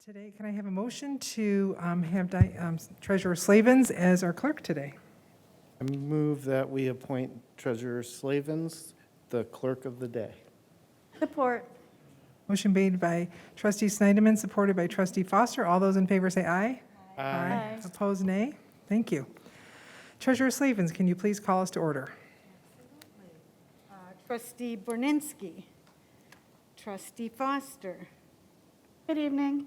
today. Can I have a motion to have Treasurer Slavens as our clerk today? I move that we appoint Treasurer Slavens the clerk of the day. Support. Motion made by Trustee Snyderman, supported by Trustee Foster. All those in favor say aye. Aye. Opposed, nay. Thank you. Treasurer Slavens, can you please call us to order? Trustee Borninski. Trustee Foster. Good evening.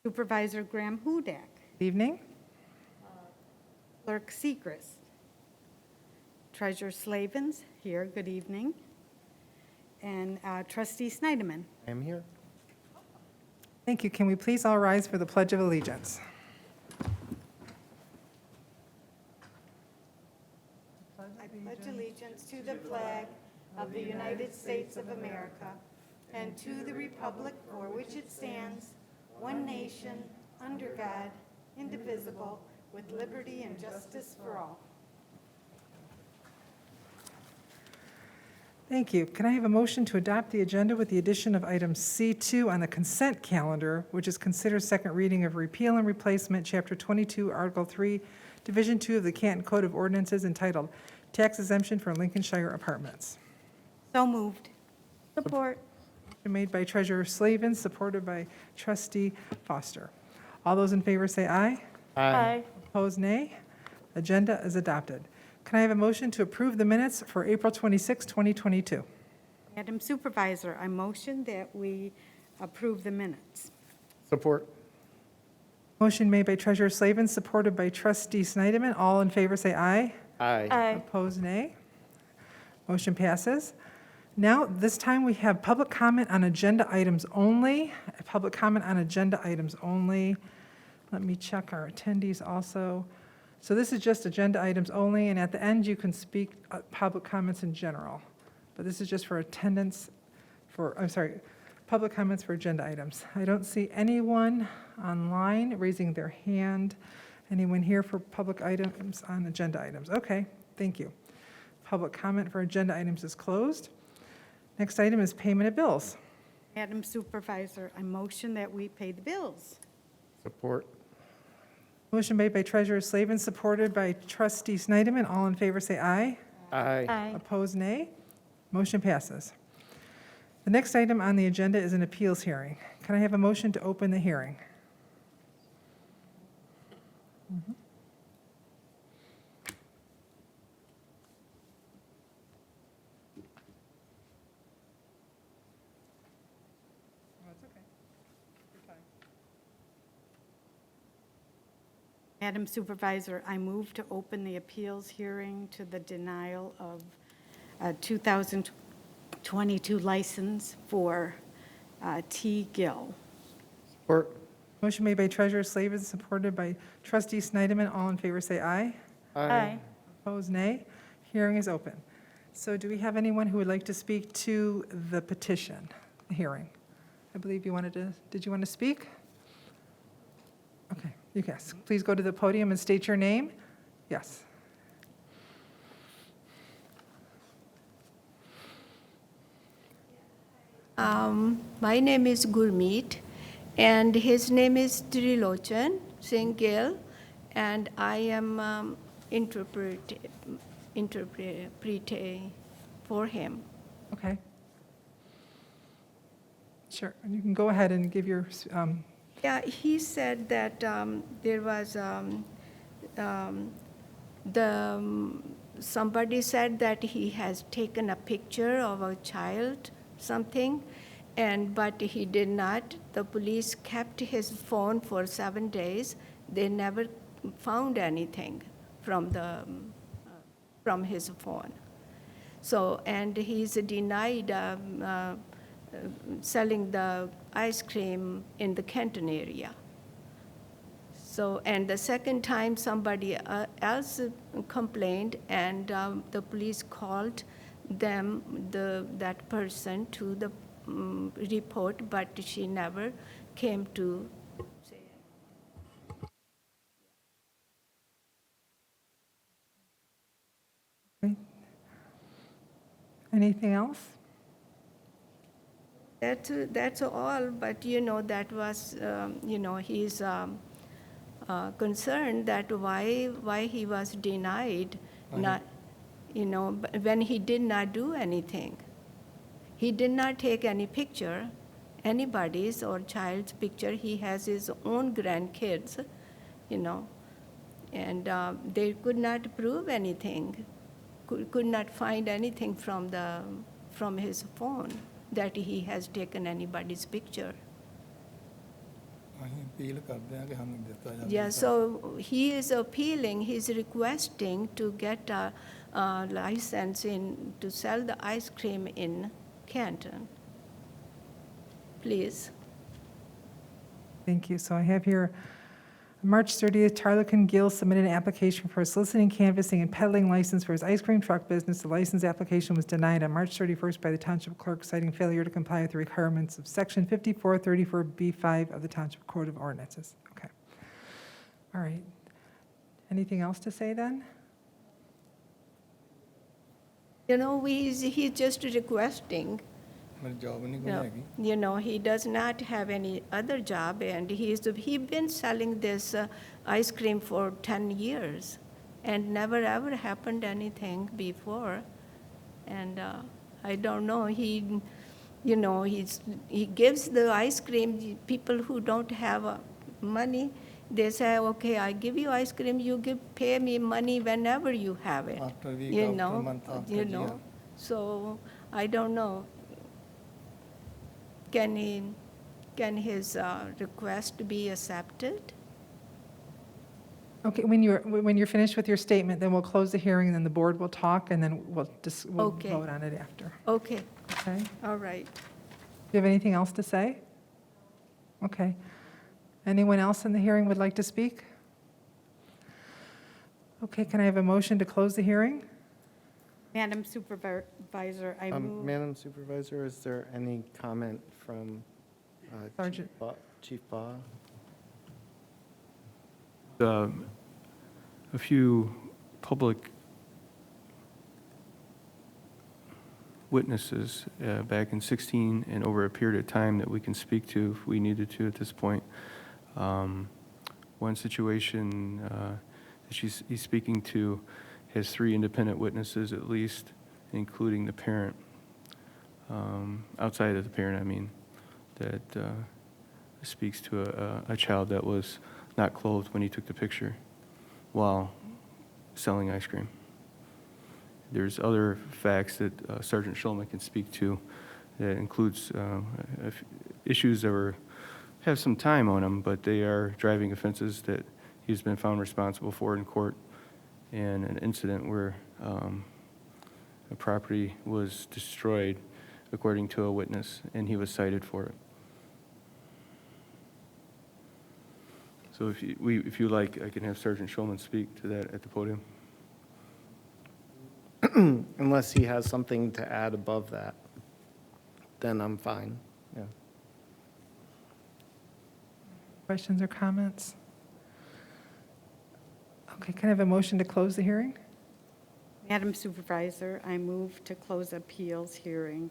Supervisor Graham Hudak. Good evening. Clerk Sechrist. Treasurer Slavens, here, good evening. And Trustee Snyderman. I am here. Thank you. Can we please all rise for the Pledge of Allegiance? I pledge allegiance to the flag of the United States of America and to the republic for which it stands, one nation, under God, indivisible, with liberty and justice for all. Thank you. Can I have a motion to adopt the agenda with the addition of item C2 on the consent calendar, which is considered second reading of repeal and replacement, Chapter 22, Article 3, Division 2 of the Canton Code of Ordinances entitled Tax Exemption for Lincolnshire Apartments? So moved. Support. Motion made by Treasurer Slavens, supported by Trustee Foster. All those in favor say aye. Aye. Opposed, nay. Agenda is adopted. Can I have a motion to approve the minutes for April 26, 2022? Madam Supervisor, I motion that we approve the minutes. Support. Motion made by Treasurer Slavens, supported by Trustee Snyderman. All in favor say aye. Aye. Aye. Opposed, nay. Motion passes. Now, this time we have public comment on agenda items only. Public comment on agenda items only. Let me check our attendees also. So this is just agenda items only, and at the end, you can speak public comments in general. But this is just for attendance public comments for agenda items. I don't see anyone online raising their hand. Anyone here for public items on agenda items? Okay, thank you. Public comment for agenda items is closed. Next item is payment of bills. Madam Supervisor, I motion that we pay the bills. Support. Motion made by Treasurer Slavens, supported by Trustee Snyderman. All in favor say aye. Aye. Aye. Opposed, nay. Motion passes. The next item on the agenda is an appeals hearing. Can I have a motion to open the hearing? Madam Supervisor, I move to open the appeals hearing to the denial of a 2022 license for T. Gill. Support. Motion made by Treasurer Slavens, supported by Trustee Snyderman. All in favor say aye. Aye. Opposed, nay. Hearing is open. So do we have anyone who would like to speak to the petition, the hearing? I believe you wanted to, did you want to speak? Okay, yes. Please go to the podium and state your name. Yes. My name is Gurmeet, and his name is Trilochan Singh Gill, and I am interpreting for him. Okay. Sure, and you can go ahead and give your, Yeah, he said that there was somebody said that he has taken a picture of a child, something, but he did not. The police kept his phone for 7 days. They never found anything from his phone. So, and he's denied selling the ice cream in the Canton area. So, and the second time somebody else complained, and the police called that person to the report, but she never came to say anything else? That's all, but, that was, he's concerned that why he was denied, not, when he did not do anything. He did not take any picture, anybody's or child's picture. He has his own grandkids, and they could not prove anything, could not find anything from his phone that he has taken anybody's picture. ਅਸੀਂ appeal ਕਰਦੇ ਹਾਂ ਕਿ ਸਾਨੂੰ ਦਿੱਤਾ ਜਾਵੇ Yeah, so he is appealing, he's requesting to get a license to sell the ice cream in Canton. Please. Thank you. So I have here, March 30th, Tarleton Gill submitted an application for a soliciting, canvassing, and peddling license for his ice cream truck business. The license application was denied on March 31st by the Township Clerk, citing failure to comply with the requirements of Section 5434B5 of the Township Code of Ordinances. Okay. All right. Anything else to say then? He's just requesting. ਮੇਰੀ job ਨਹੀਂ ਕੋਈ No, ਹੈਗੀ he does not have any other job, and he's been selling this ice cream for 10 years, and never ever happened anything before. And I don't know. He gives the ice cream. People who don't have money, they say, "Okay, I give you ice cream. You pay me money whenever you have it." After week, you after know, month, after you year. know. So I don't know. Can his request be accepted? Okay, when you're finished with your statement, then we'll close the hearing, and then the board will talk, and then we'll Okay. vote on it after. Okay, Okay? all right. Do you have anything else to say? Okay. Anyone else in the hearing would like to speak? Okay, can I have a motion to close the hearing? Madam Supervisor, I move. Madam Supervisor, is there any comment from Sergeant. Chief Baugh? A few public witnesses back in 16 and over a period of time that we can speak to if we needed to at this point. One situation that he's speaking to has 3 independent witnesses at least, including the parent, outside of the parent, I mean, that speaks to a child that was not clothed when he took the picture while selling ice cream. There's other facts that Sergeant Schulman can speak to that includes issues that have some time on them, but they are driving offenses that he's been found responsible for in court, and an incident where a property was destroyed, according to a witness, and he was cited for it. So if you like, I can have Sergeant Schulman speak to that at the podium. Unless he has something to add above that, then I'm fine. Yeah. Questions or comments? Okay, can I have a motion to close the hearing? Madam Supervisor, I move to close appeals hearing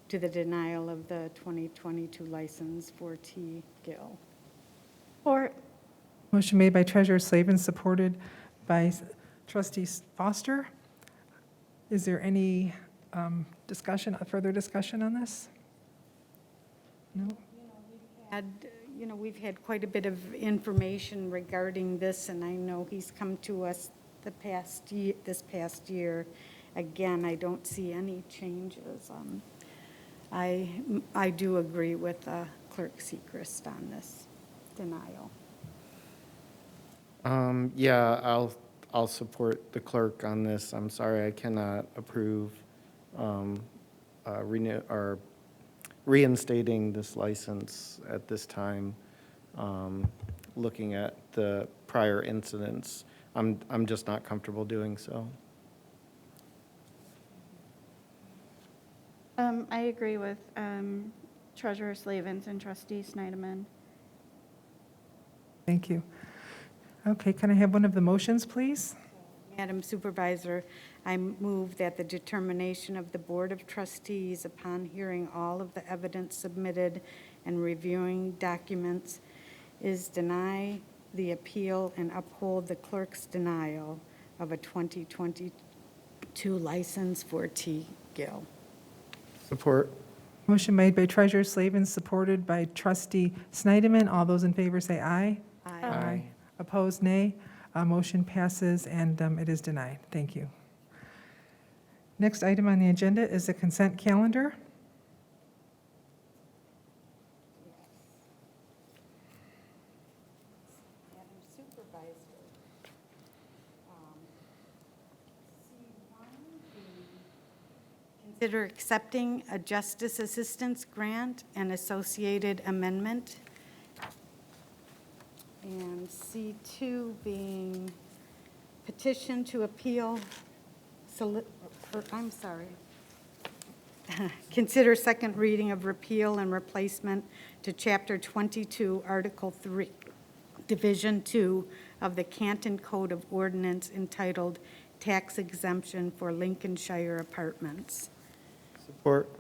to the denial of the 2022 license for T. Gill. Or, Motion made by Treasurer Slavin, supported by Trustee Foster. Is there any further discussion on this? No? We've had quite a bit of information regarding this, and I know he's come to us this past year. Again, I don't see any changes. I do agree with Clerk Sechrist on this denial. Yeah, I'll support the clerk on this. I'm sorry, I cannot approve reinstating this license at this time. Looking at the prior incidents, I'm just not comfortable doing so. I agree with Treasurer Slavens and Trustee Snyderman. Thank you. Okay, can I have one of the motions, please? Madam Supervisor, I move that the determination of the Board of Trustees upon hearing all of the evidence submitted and reviewing documents is deny the appeal and uphold the clerk's denial of a 2022 license for T. Gill. Support. Motion made by Treasurer Slavin, supported by Trustee Snyderman. All those in favor say aye. Aye. Opposed, nay. Motion passes, and it is denied. Thank you. Next item on the agenda is the consent calendar. Madam Supervisor, consider accepting a justice assistance grant and associated amendment. And C2 being petition to appeal, I'm sorry. Consider second reading of repeal and replacement to Chapter 22, Article 3, Division 2 of the Canton Code of Ordinance entitled Tax Exemption for Lincolnshire Apartments. Support.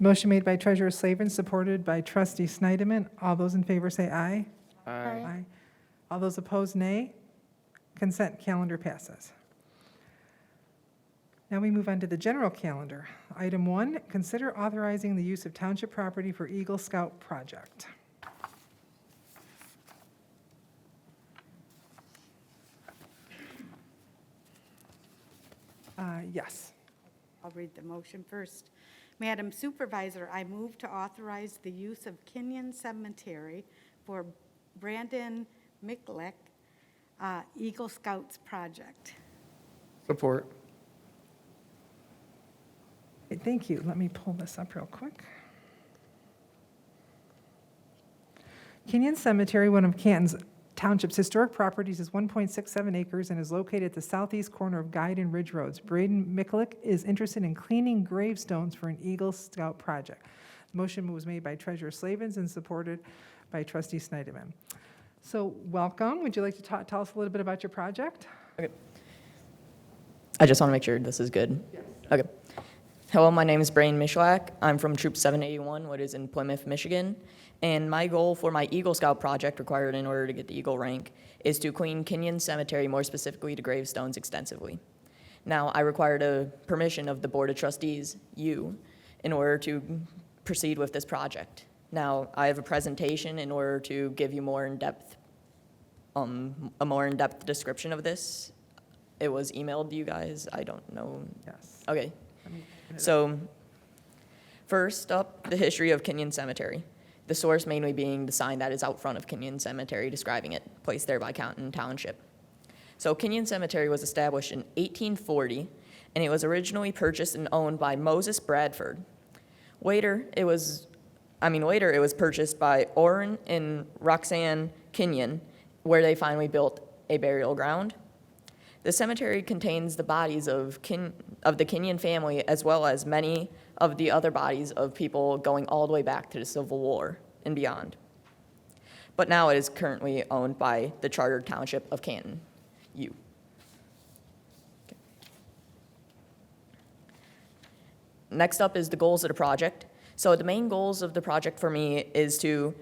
Motion made by Treasurer Slavin, supported by Trustee Snyderman. All those in favor say aye. Aye. All those opposed, nay. Consent calendar passes. Now we move on to the general calendar. Item 1, consider authorizing the use of township property for Eagle Scout project. Yes. I'll read the motion first. Madam Supervisor, I move to authorize the use of Kenyan Cemetery for Brandon Mikulek Eagle Scouts project. Support. Okay, thank you. Let me pull this up real quick. Kenyan Cemetery, one of Canton Township's historic properties, is 1.67 acres and is located at the southeast corner of Guide and Ridge Roads. Braden Mikulek is interested in cleaning gravestones for an Eagle Scout project. The motion was made by Treasurer Slavins and supported by Trustee Snyderman. So welcome. Would you like to tell us a little bit about your project? Okay. I just want to make sure this is good. Yes. Okay. Hello, my name is Braden Michalak. I'm from Troop 781, which is in Plymouth, Michigan. And my goal for my Eagle Scout project, required in order to get the Eagle rank, is to clean Kenyan Cemetery, more specifically to gravestones, extensively. Now, I required a permission of the Board of Trustees, you, in order to proceed with this project. Now, I have a presentation in order to give you more in-depth, a more in-depth description of this. It was emailed to you guys. I don't know. Yes. Okay. Let me open it up. So, first up, the history of Kenyan Cemetery. The source mainly being the sign that is out front of Kenyan Cemetery describing it, placed there by Canton Township. So Kenyan Cemetery was established in 1840, and it was originally purchased and owned by Moses Bradford. Later, it was purchased by Orrin and Roxanne Kenyan, where they finally built a burial ground. The cemetery contains the bodies of the Kenyan family, as well as many of the other bodies of people going all the way back to the Civil War and beyond. But now it is currently owned by the Chartered Township of Canton, U. Okay. Next up is the goals of the project. So the main goals of the project for me is to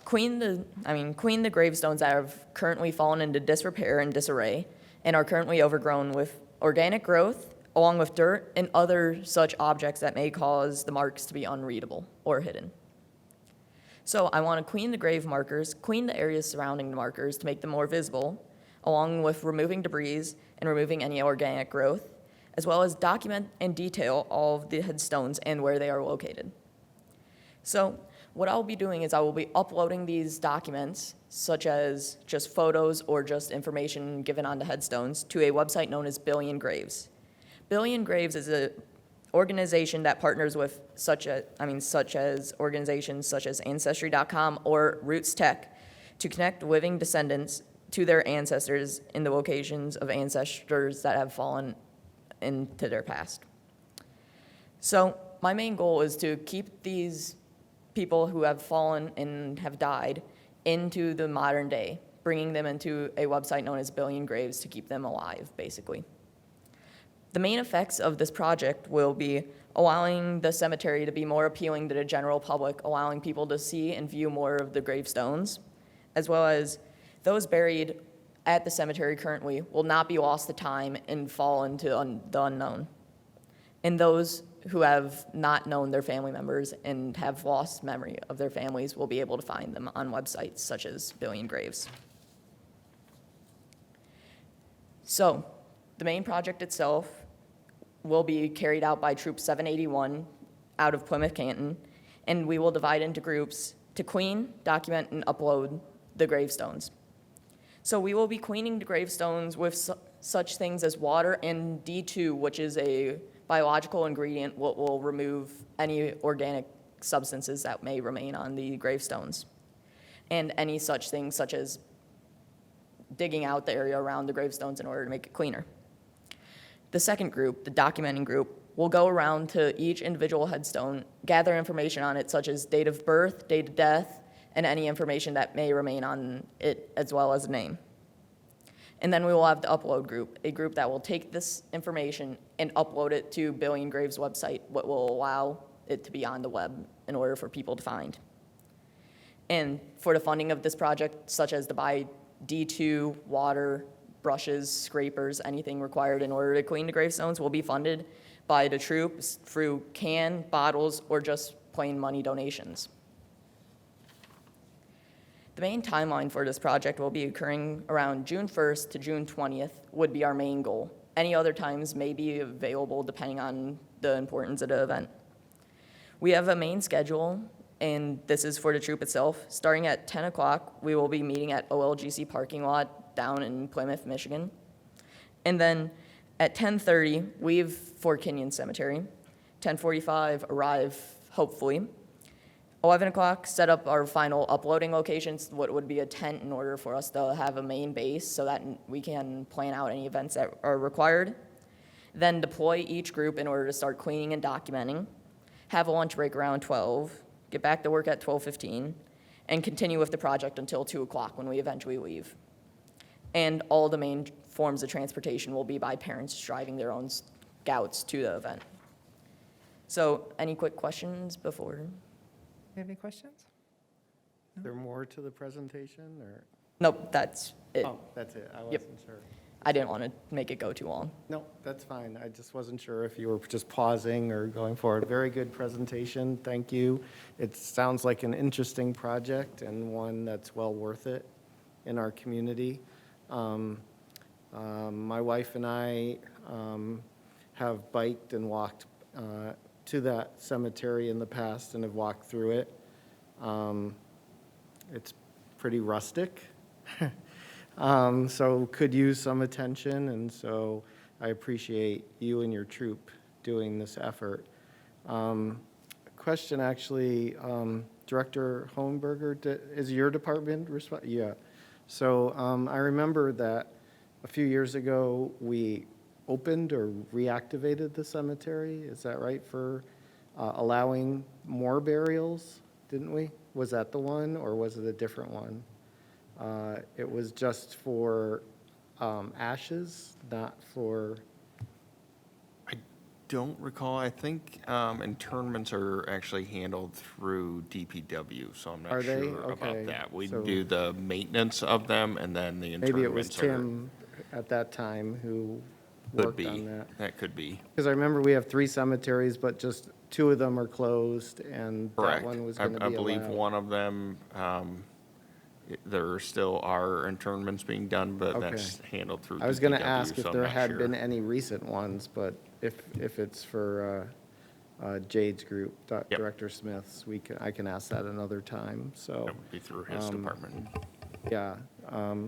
clean the gravestones that have currently fallen into disrepair and disarray and are currently overgrown with organic growth, along with dirt and other such objects that may cause the marks to be unreadable or hidden. So I want to clean the grave markers, clean the areas surrounding the markers to make them more visible, along with removing debris and removing any organic growth, as well as document and detail all of the headstones and where they are located. So what I'll be doing is I will be uploading these documents, such as just photos or just information given on the headstones, to a website known as Billion Graves. Billion Graves is an organization that partners with such as organizations such as Ancestry.com or Roots Tech to connect living descendants to their ancestors in the locations of ancestors that have fallen into their past. So my main goal is to keep these people who have fallen and have died into the modern day bringing them into a website known as Billion Graves to keep them alive, basically. The main effects of this project will be allowing the cemetery to be more appealing to the general public, allowing people to see and view more of the gravestones, as well as those buried at the cemetery currently will not be lost to time and fall into the unknown. And those who have not known their family members and have lost memory of their families will be able to find them on websites such as Billion Graves. So, the main project itself will be carried out by Troop 781 out of Plymouth, Canton, and we will divide into groups to clean, document, and upload the gravestones. So we will be cleaning the gravestones with such things as water and D2, which is a biological ingredient what will remove any organic substances that may remain on the gravestones, and any such things such as digging out the area around the gravestones in order to make it cleaner. The second group, the documenting group, will go around to each individual headstone, gather information on it such as date of birth, date of death, and any information that may remain on it as well as a name. And then we will have the upload group, a group that will take this information and upload it to Billion Graves' website, what will allow it to be on the web in order for people to find. And for the funding of this project, such as to buy D2, water, brushes, scrapers, anything required in order to clean the gravestones will be funded by the troops through can, bottles, or just plain money donations. The main timeline for this project will be occurring around June 1st to June 20th would be our main goal. Any other times may be available depending on the importance of the event. We have a main schedule, and this is for the troop itself. Starting at 10 o'clock, we will be meeting at OLGC parking lot down in Plymouth, Michigan. And then at 10:30, leave for Kenyan Cemetery. 10:45, arrive, hopefully. 11 o'clock, set up our final uploading locations, what would be a tent in order for us to have a main base so that we can plan out any events that are required. Then deploy each group in order to start cleaning and documenting. Have a lunch break around 12, get back to work at 12:15, and continue with the project until 2 o'clock when we eventually leave. And all the main forms of transportation will be by parents driving their own scouts to the event. So, any quick questions before? You have any questions? Is there more to the presentation, or? Nope, that's it. Oh, that's it. I Yep. wasn't sure. I didn't want to make it go too long. No, that's fine. I just wasn't sure if you were just pausing or going forward. Very good presentation. Thank you. It sounds like an interesting project and one that's well worth it in our community. My wife and I have biked and walked to that cemetery in the past and have walked through it. It's pretty rustic, so could use some attention, and so I appreciate you and your troop doing this effort. Question, actually, Director Hohenberger, is your department responsible? Yeah. So I remember that a few years ago, we opened or reactivated the cemetery, is that right, for allowing more burials, didn't we? Was that the one, or was it a different one? It was just for ashes, not for... I don't recall. I think internments are actually handled through DPW, so I'm not Are they? sure Okay. about that. We So- do the maintenance of them, and then the internments Maybe it was are... Tim at that time who Could worked be. on that. That could be. Because I remember we have 3 cemeteries, but just 2 of them are closed, and that Correct. one was I going to be allowed. believe one of them, there still are internments being done, but Okay. that's handled through DPW. I was going to ask so if I'm there not had sure. been any recent ones, but if it's for Jade's group, Director Smith's, I can ask that another time, so. That would be through his department. Yeah,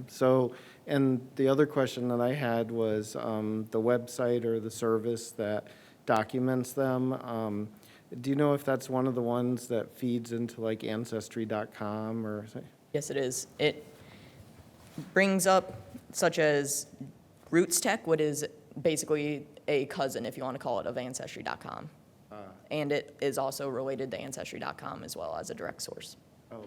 so, and the other question that I had was the website or the service that documents them. Do you know if that's one of the ones that feeds into like Ancestry.com or? Yes, it is. It brings up such as Roots Tech, what is basically a cousin, if you want to call it, of Ancestry.com. And it is also related to Ancestry.com as well as a direct source. Oh,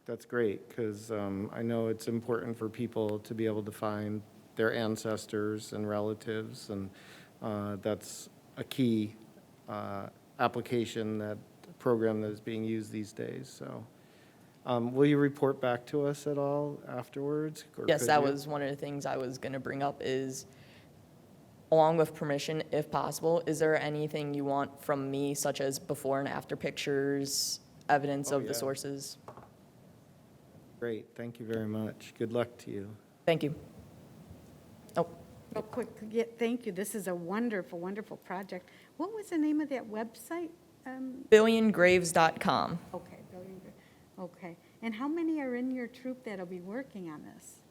That's great, because I know it's important for people to be able to find their ancestors and relatives, and that's a key application, that program that is being used these days, so. Will you report back to us at all afterwards? or Yes, could that you? was one of the things I was gonna bring up is, along with permission, if possible, is there anything you want from me, such as before and after pictures, evidence Oh, of the yeah. sources? Great, thank you very much. Good luck to you. Thank you. Oh, Real quick, yeah, thank you. This is a wonderful, wonderful project. What was the name of that website? billiongraves.com. Okay, Billion Gra- okay. And how many are in your troop that'll be working on this?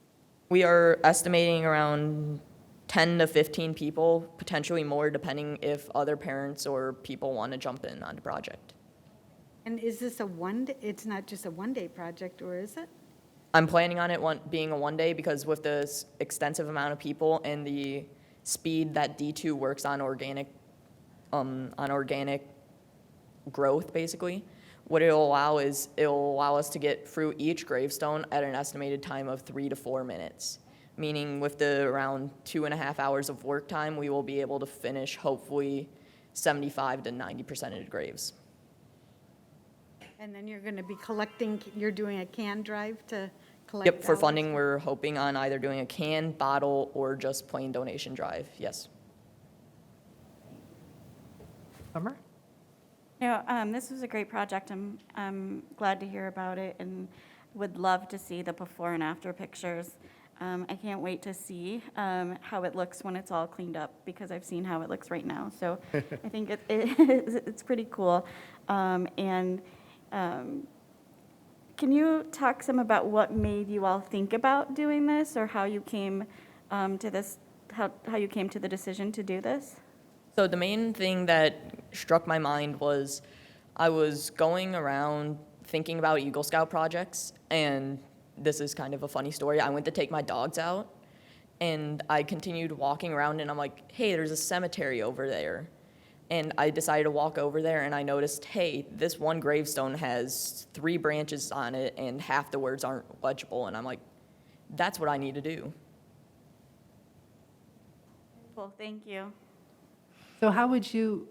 We are estimating around 10 to 15 people, potentially more, depending if other parents or people want to jump in on the project. And is this it's not just a one-day project, or is it? I'm planning on it being a one day because with this extensive amount of people and the speed that D2 works on organic growth, basically, what it'll allow is it'll allow us to get through each gravestone at an estimated time of 3 to 4 minutes. Meaning with the around 2.5 hours of work time, we will be able to finish hopefully 75 to 90% of the graves. And then you're going to be you're doing a can drive to collect Yep, for dollars? funding, we're hoping on either doing a can, bottle, or just plain donation drive, yes. Summer? This was a great project. I'm glad to hear about it and would love to see the before and after pictures. I can't wait to see how it looks when it's all cleaned up, because I've seen how it looks right now. So I think it's pretty cool. Can you talk some about what made you all think about doing this, or how you came to this, how you came to the decision to do this? So the main thing that struck my mind was I was going around thinking about Eagle Scout projects, and this is kind of a funny story. I went to take my dogs out, and I continued walking around, and I'm like, hey, there's a cemetery over there. And I decided to walk over there, and I noticed, hey, this one gravestone has 3 branches on it, and half the words aren't legible. And I'm like, that's what I need to do. Well, thank you. So how would you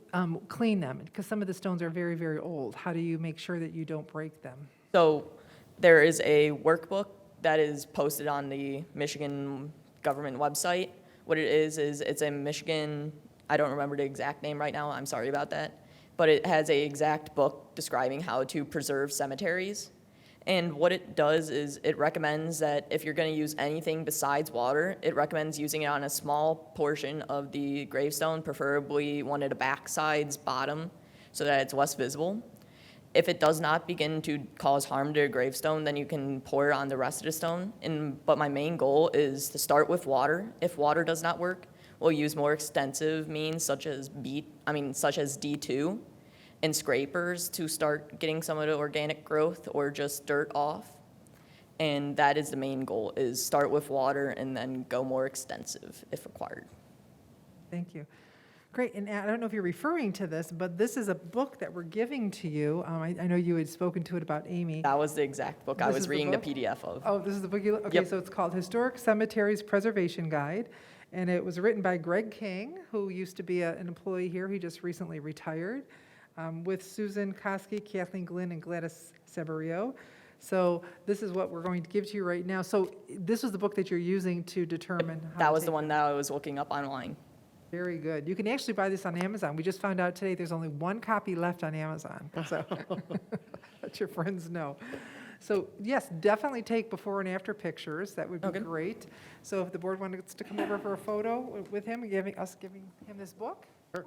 clean them? Because some of the stones are very, very old. How do you make sure that you don't break them? So there is a workbook that is posted on the Michigan government website. What it is it's a Michigan, I don't remember the exact name right now, I'm sorry about that, but it has a exact book describing how to preserve cemeteries. And what it does is it recommends that if you're going to use anything besides water, it recommends using it on a small portion of the gravestone, preferably one of the back sides, bottom, so that it's less visible. If it does not begin to cause harm to a gravestone, then you can pour it on the rest of the stone. But my main goal is to start with water. If water does not work, we'll use more extensive means such as D2 and scrapers to start getting some of the organic growth or just dirt off. And that is the main goal, is start with water and then go more extensive if required. Thank you. Great, and I don't know if you're referring to this, but this is a book that we're giving to you. I know you had spoken to it about Amy. That was the exact book I This was is the reading the book? PDF of. Oh, this is the book you, okay, Yep. so it's called Historic Cemeteries Preservation Guide, and it was written by Greg King, who used to be an employee here. He just recently retired, with Susan Koski, Kathleen Glynn, and Gladys Severio. So this is what we're going to give to you right now. So this was the book that you're using to determine how That to was the take one that I was looking up online. Very good. You can actually buy this on Amazon. We just found out today there's only 1 copy left on Amazon, so let your friends know. So yes, definitely take before and after pictures. That would be Okay. great. So if the board wants to come over for a photo with him, giving him this book. Sure.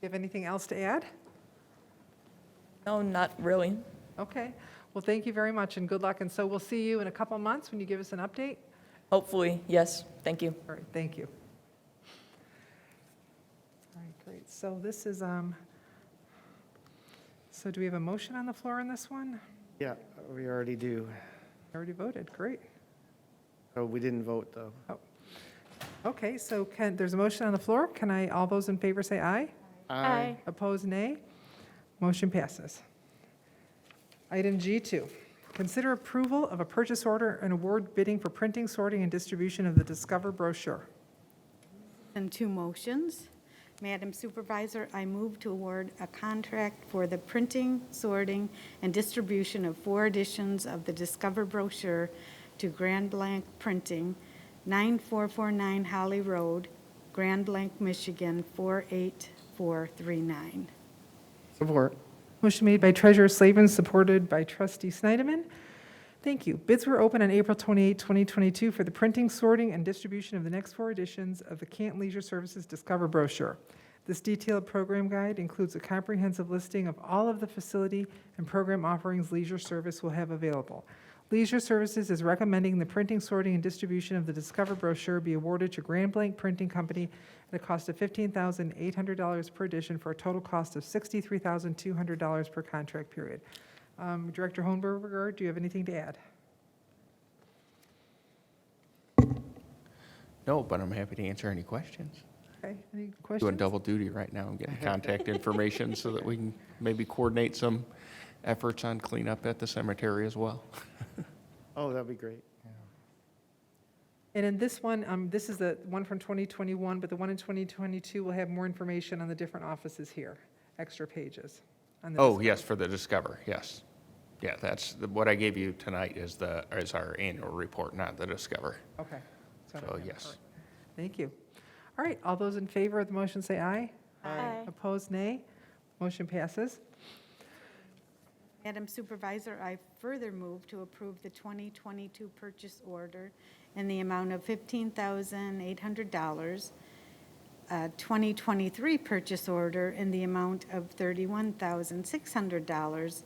you have anything else to add? No, not really. Okay. Well, thank you very much and good luck. And so we'll see you in a couple months when you give us an update. Hopefully, yes. Thank you. All right, thank you. All right, great. So this is, so do we have a motion on the floor on this one? Yeah, we already do. Already voted, great. Oh, we didn't vote, though. Okay, so there's a motion on the floor. Can all those in favor say aye? Aye. Opposed, nay. Motion passes. Item G2, consider approval of a purchase order and award bidding for printing, sorting, and distribution of the Discover brochure. And two motions. Madam Supervisor, I move to award a contract for the printing, sorting, and distribution of 4 editions of the Discover brochure to Grand Blanc Printing, 9449 Holly Road, Grand Blanc, Michigan, 48439. Support. Motion made by Treasurer Slavin, supported by Trustee Snyderman. Thank you. Bids were open on April 28, 2022 for the printing, sorting, and distribution of the next 4 editions of the Canton Leisure Services Discover brochure. This detailed program guide includes a comprehensive listing of all of the facility and program offerings Leisure Service will have available. Leisure Services is recommending the printing, sorting, and distribution of the Discover brochure be awarded to Grand Blanc Printing Company at a cost of $15,800 per edition for a total cost of $63,200 per contract period. Director Hohenberger, do you have anything to add? No, but I'm happy to answer any questions. Okay, any Doing questions? double duty right now. I'm getting contact information so that we can maybe coordinate some efforts on cleanup at the cemetery as well. Oh, that'd be great. And in this one, this is the one from 2021, but the one in 2022 will have more information on the different offices here, extra pages. On the Oh, Discover. yes, for the Discover, yes. Yeah, what I gave you tonight is our annual report, not the Discover. Okay. So, all yes. right. Thank you. All right, all those in favor of the motion say aye. Aye. Opposed, nay. Motion passes. Madam Supervisor, I further move to approve the 2022 purchase order in the amount of $15,800, a 2023 purchase order in the amount of $31,600,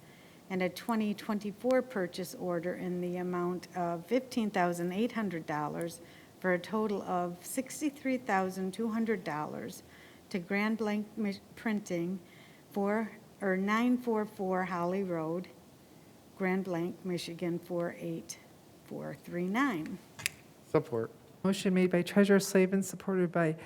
and a 2024 purchase order in the amount of $15,800 for a total of $63,200 to Grand Blanc Printing 944 Holly Road, Grand Blanc, Michigan, 48439. Support. Motion made by Treasurer Slavin, supported by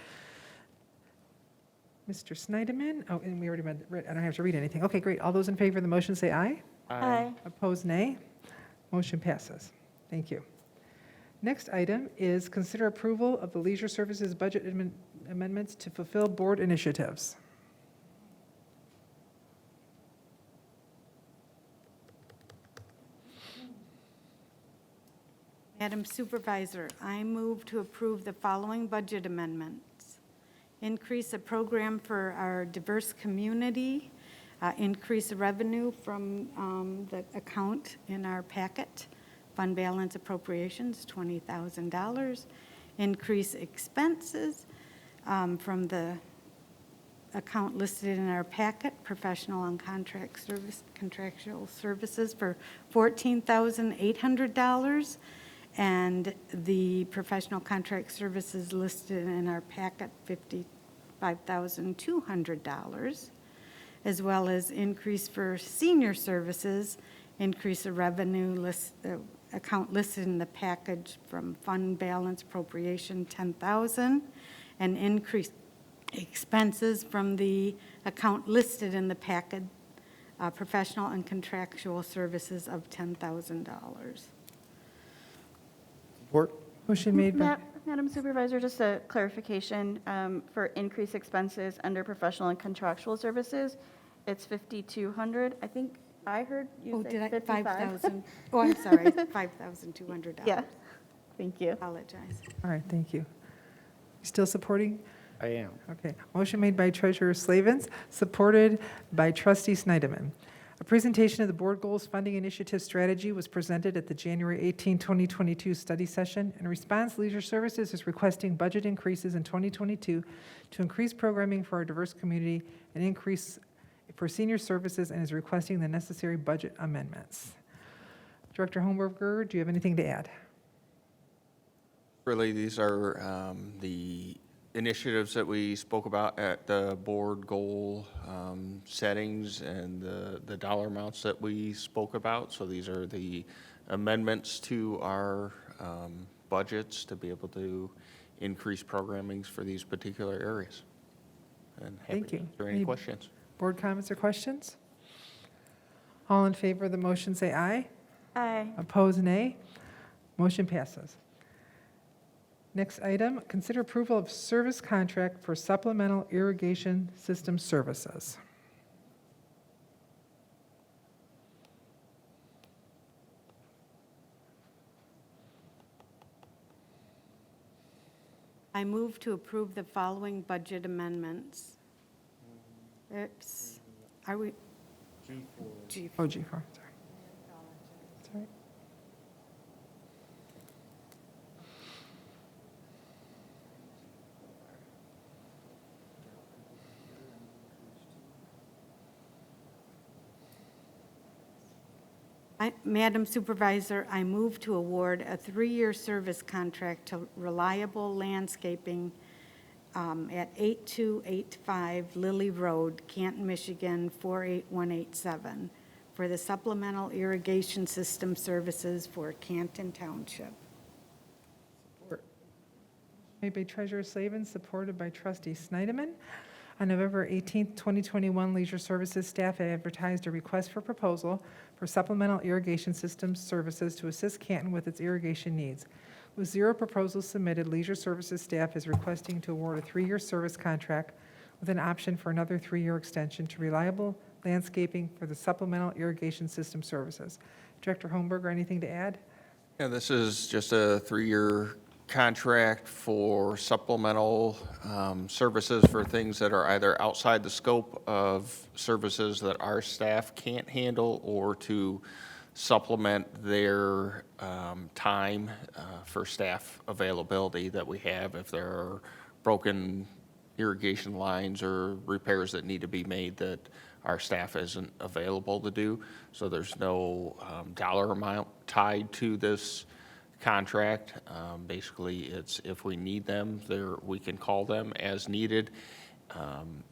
Mr. Snyderman. Oh, and we already read, I don't have to read anything. Okay, great. All those in favor of the motion say aye. Aye. Opposed, nay. Motion passes. Thank you. Next item is consider approval of the Leisure Services budget amendments to fulfill board initiatives. Madam Supervisor, I move to approve the following budget amendments. Increase a program for our diverse community, increase the revenue from the account in our packet, fund balance appropriations, $20,000. Increase expenses from the account listed in our packet, professional and contractual services for $14,800. And the professional contract services listed in our packet, $55,200, as well as increase for senior services, increase the revenue account listed in the package from fund balance appropriation, $10,000, and increase expenses from the account listed in the packet, professional and contractual services of $10,000. Support. Motion made by, Madam Supervisor, just a clarification, for increased expenses under professional and contractual services, it's 5,200. I think I heard you say 55. 5,000? Oh, I'm sorry, $5,200. Yeah, thank you. Apologize. all right, thank you. Still supporting? I am. Okay. Motion made by Treasurer Slavin, supported by Trustee Snyderman. A presentation of the Board Goals Funding Initiative Strategy was presented at the January 18, 2022 study session. In response, Leisure Services is requesting budget increases in 2022 to increase programming for our diverse community and increase for senior services, and is requesting the necessary budget amendments. Director Holmberger, do you have anything to add? Really, these are the initiatives that we spoke about at the board goal settings and the dollar amounts that we spoke about. So these are the amendments to our budgets to be able to increase programmings for these particular areas. And happy Thank you. to answer any questions. Board comments or questions? All in favor of the motion, say aye. Aye. Opposed, nay. Motion passes. Next item, consider approval of service contract for supplemental irrigation system services. I move to approve the following budget amendments. Oops, are we? G4. Oh, G4, sorry. Sorry. Madam Supervisor, I move to award a 3-year service contract to Reliable Landscaping at 8285 Lily Road, Canton, Michigan, 48187, for the supplemental irrigation system services for Canton Township. Made by Treasurer Slavin, supported by Trustee Snyderman. On November 18, 2021, Leisure Services staff advertised a request for proposal for supplemental irrigation systems services to assist Canton with its irrigation needs. With 0 proposals submitted, Leisure Services staff is requesting to award a 3-year service contract with an option for another 3-year extension to Reliable Landscaping for the supplemental irrigation system services. Director Holmberger, anything to add? Yeah, this is just a 3-year contract for supplemental services for things that are either outside the scope of services that our staff can't handle, or to supplement their time for staff availability that we have if there are broken irrigation lines or repairs that need to be made that our staff isn't available to do. So there's no dollar amount tied to this contract. Basically, it's if we need them, we can call them as needed.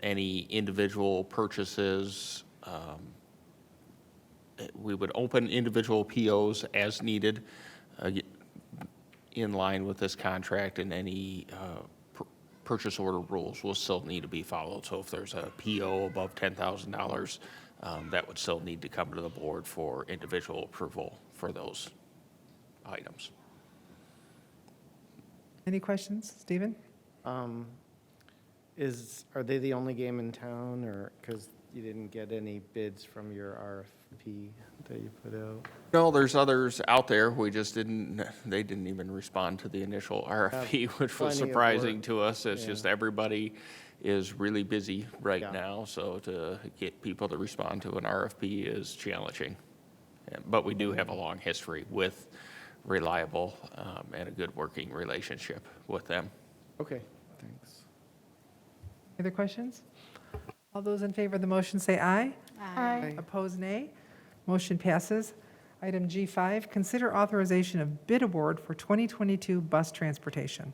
Any individual purchases, we would open individual POs as needed in line with this contract, and any purchase order rules will still need to be followed. So if there's a PO above $10,000, that would still need to come to the board for individual approval for those items. Any questions? Stephen? Are they the only game in town, or, because you didn't get any bids from your RFP that you put out? No, there's others out there. They didn't even respond to the initial RFP, which was plenty of surprising work. to us. It's just Yeah. everybody is really busy right Yeah. now, so to get people to respond to an RFP is challenging. But we do have a long history with Reliable and a good working relationship with them. Okay, thanks. Other questions? All those in favor of the motion say aye. Aye. Opposed, nay. Motion passes. Item G5, consider authorization of bid award for 2022 bus transportation.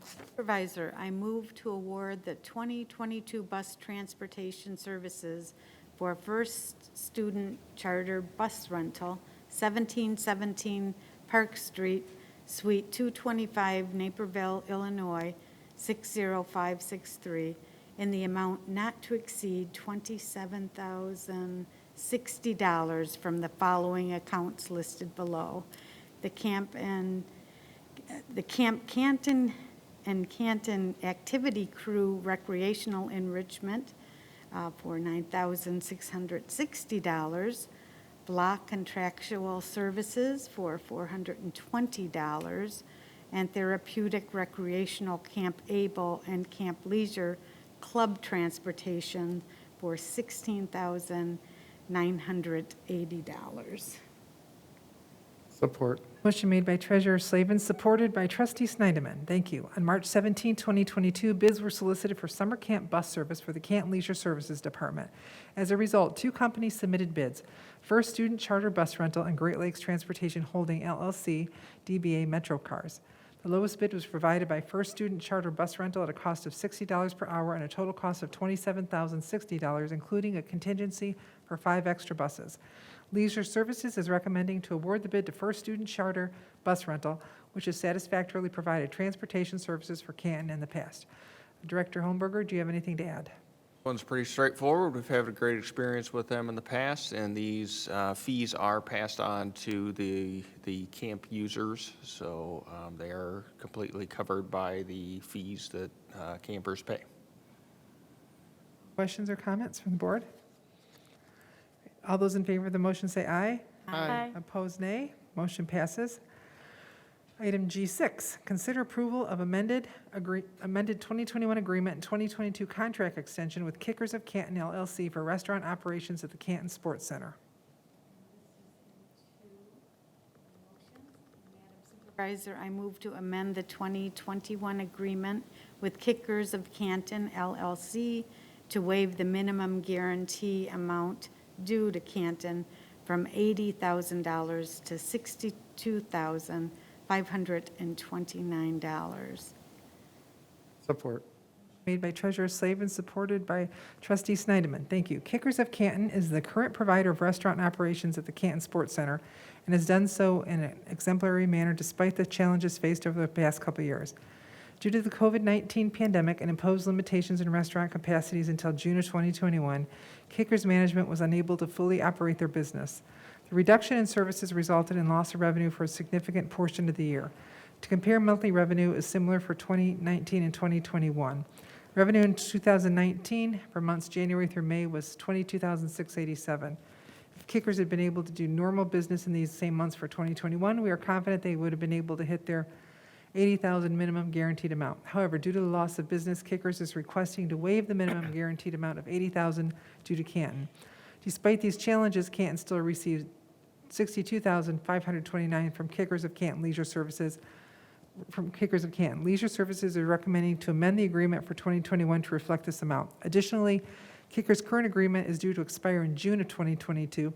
Supervisor, I move to award the 2022 bus transportation services for First Student Charter Bus Rental, 1717 Park Street, Suite 225, Naperville, Illinois, 60563, in the amount not to exceed $27,060 from the following accounts listed below. The Camp Canton and Canton Activity Crew Recreational Enrichment for $9,660. Block Contractual Services for $420. And Therapeutic Recreational Camp Able and Camp Leisure Club Transportation for $16,000 $980. Support. Motion made by Treasurer Slavin, supported by Trustee Snyderman. Thank you. On March 17, 2022, bids were solicited for summer camp bus service for the Canton Leisure Services Department. As a result, 2 companies submitted bids. First Student Charter Bus Rental and Great Lakes Transportation Holding LLC, DBA Metro Cars. The lowest bid was provided by First Student Charter Bus Rental at a cost of $60 per hour and a total cost of $27,060, including a contingency for 5 extra buses. Leisure Services is recommending to award the bid to First Student Charter Bus Rental, which has satisfactorily provided transportation services for Canton in the past. Director Holmberger, do you have anything to add? One's pretty straightforward. We've had a great experience with them in the past, and these fees are passed on to the camp users, so they are completely covered by the fees that campers pay. Questions or comments from the board? All those in favor of the motion say aye. Aye. Opposed, nay. Motion passes. Item G6, consider approval of amended 2021 agreement and 2022 contract extension with Kickers of Canton LLC for restaurant operations at the Canton Sports Center. Supervisor, I move to amend the 2021 agreement with Kickers of Canton LLC to waive the minimum guarantee amount due to Canton from $80,000 to $62,529. Support. Made by Treasurer Slavin, supported by Trustee Snyderman. Thank you. Kickers of Canton is the current provider of restaurant operations at the Canton Sports Center and has done so in an exemplary manner despite the challenges faced over the past couple of years. Due to the COVID-19 pandemic and imposed limitations in restaurant capacities until June of 2021, Kickers management was unable to fully operate their business. The reduction in services resulted in loss of revenue for a significant portion of the year. To compare, monthly revenue is similar for 2019 and 2021. Revenue in 2019 for months January through May was $22,687. If Kickers had been able to do normal business in these same months for 2021, we are confident they would have been able to hit their $80,000 minimum guaranteed amount. However, due to the loss of business, Kickers is requesting to waive the minimum guaranteed amount of $80,000 due to Canton. Despite these challenges, Canton still received $62,529 from Kickers of Canton Leisure Services. Leisure Services are recommending to amend the agreement for 2021 to reflect this amount. Additionally, Kickers' current agreement is due to expire in June of 2022.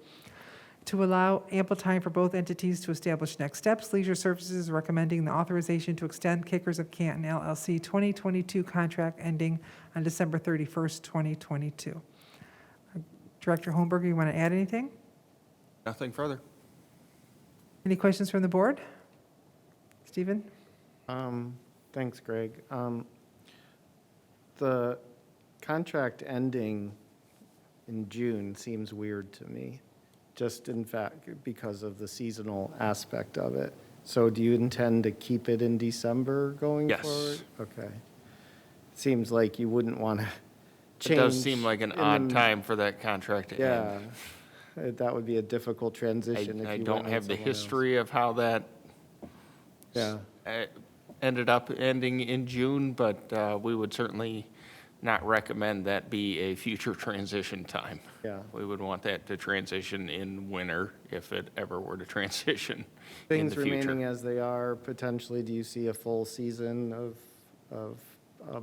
To allow ample time for both entities to establish next steps, Leisure Services is recommending the authorization to extend Kickers of Canton LLC 2022 contract ending on December 31st, 2022. Director Holmberger, you want to add anything? Nothing further. Any questions from the board? Stephen? Thanks, Greg. The contract ending in June seems weird to me, just in fact because of the seasonal aspect of it. So do you intend to keep it in December going Yes. forward? Okay. Seems like you wouldn't want to It change. does seem like an in odd the- time for that contract to Yeah, end. that would be a difficult transition if I you don't went with have the someone else. history of how that Yeah, ended up ending in June, but we would certainly not recommend that be a future transition time. yeah. We would want that to transition in winter if it ever were to transition in Things the future. remaining as they are, potentially, do you see a full season of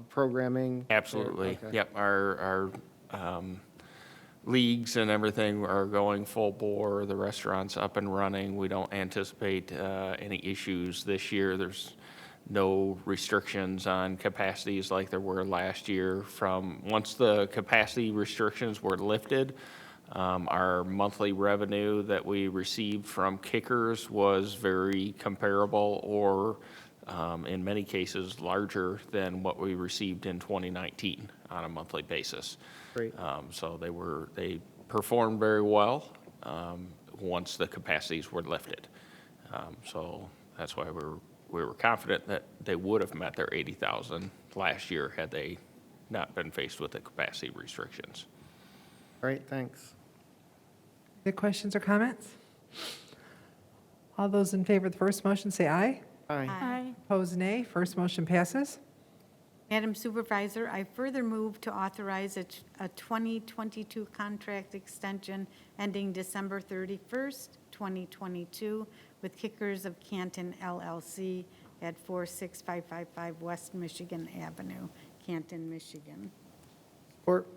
programming? Absolutely. Okay. Yep, our leagues and everything are going full bore. The restaurant's up and running. We don't anticipate any issues this year. There's no restrictions on capacities like there were last year. Once the capacity restrictions were lifted, our monthly revenue that we received from Kickers was very comparable or in many cases larger than what we received in 2019 on a monthly basis. Great. So they performed very well once the capacities were lifted. So that's why we were confident that they would have met their 80,000 last year had they not been faced with the capacity restrictions. Great, thanks. Any questions or comments? All those in favor of the first motion say aye. Aye. Aye. Opposed, nay. First motion passes. Madam Supervisor, I further move to authorize a 2022 contract extension ending December 31st, 2022 with Kickers of Canton LLC at 46555 West Michigan Avenue, Canton, Michigan. Support.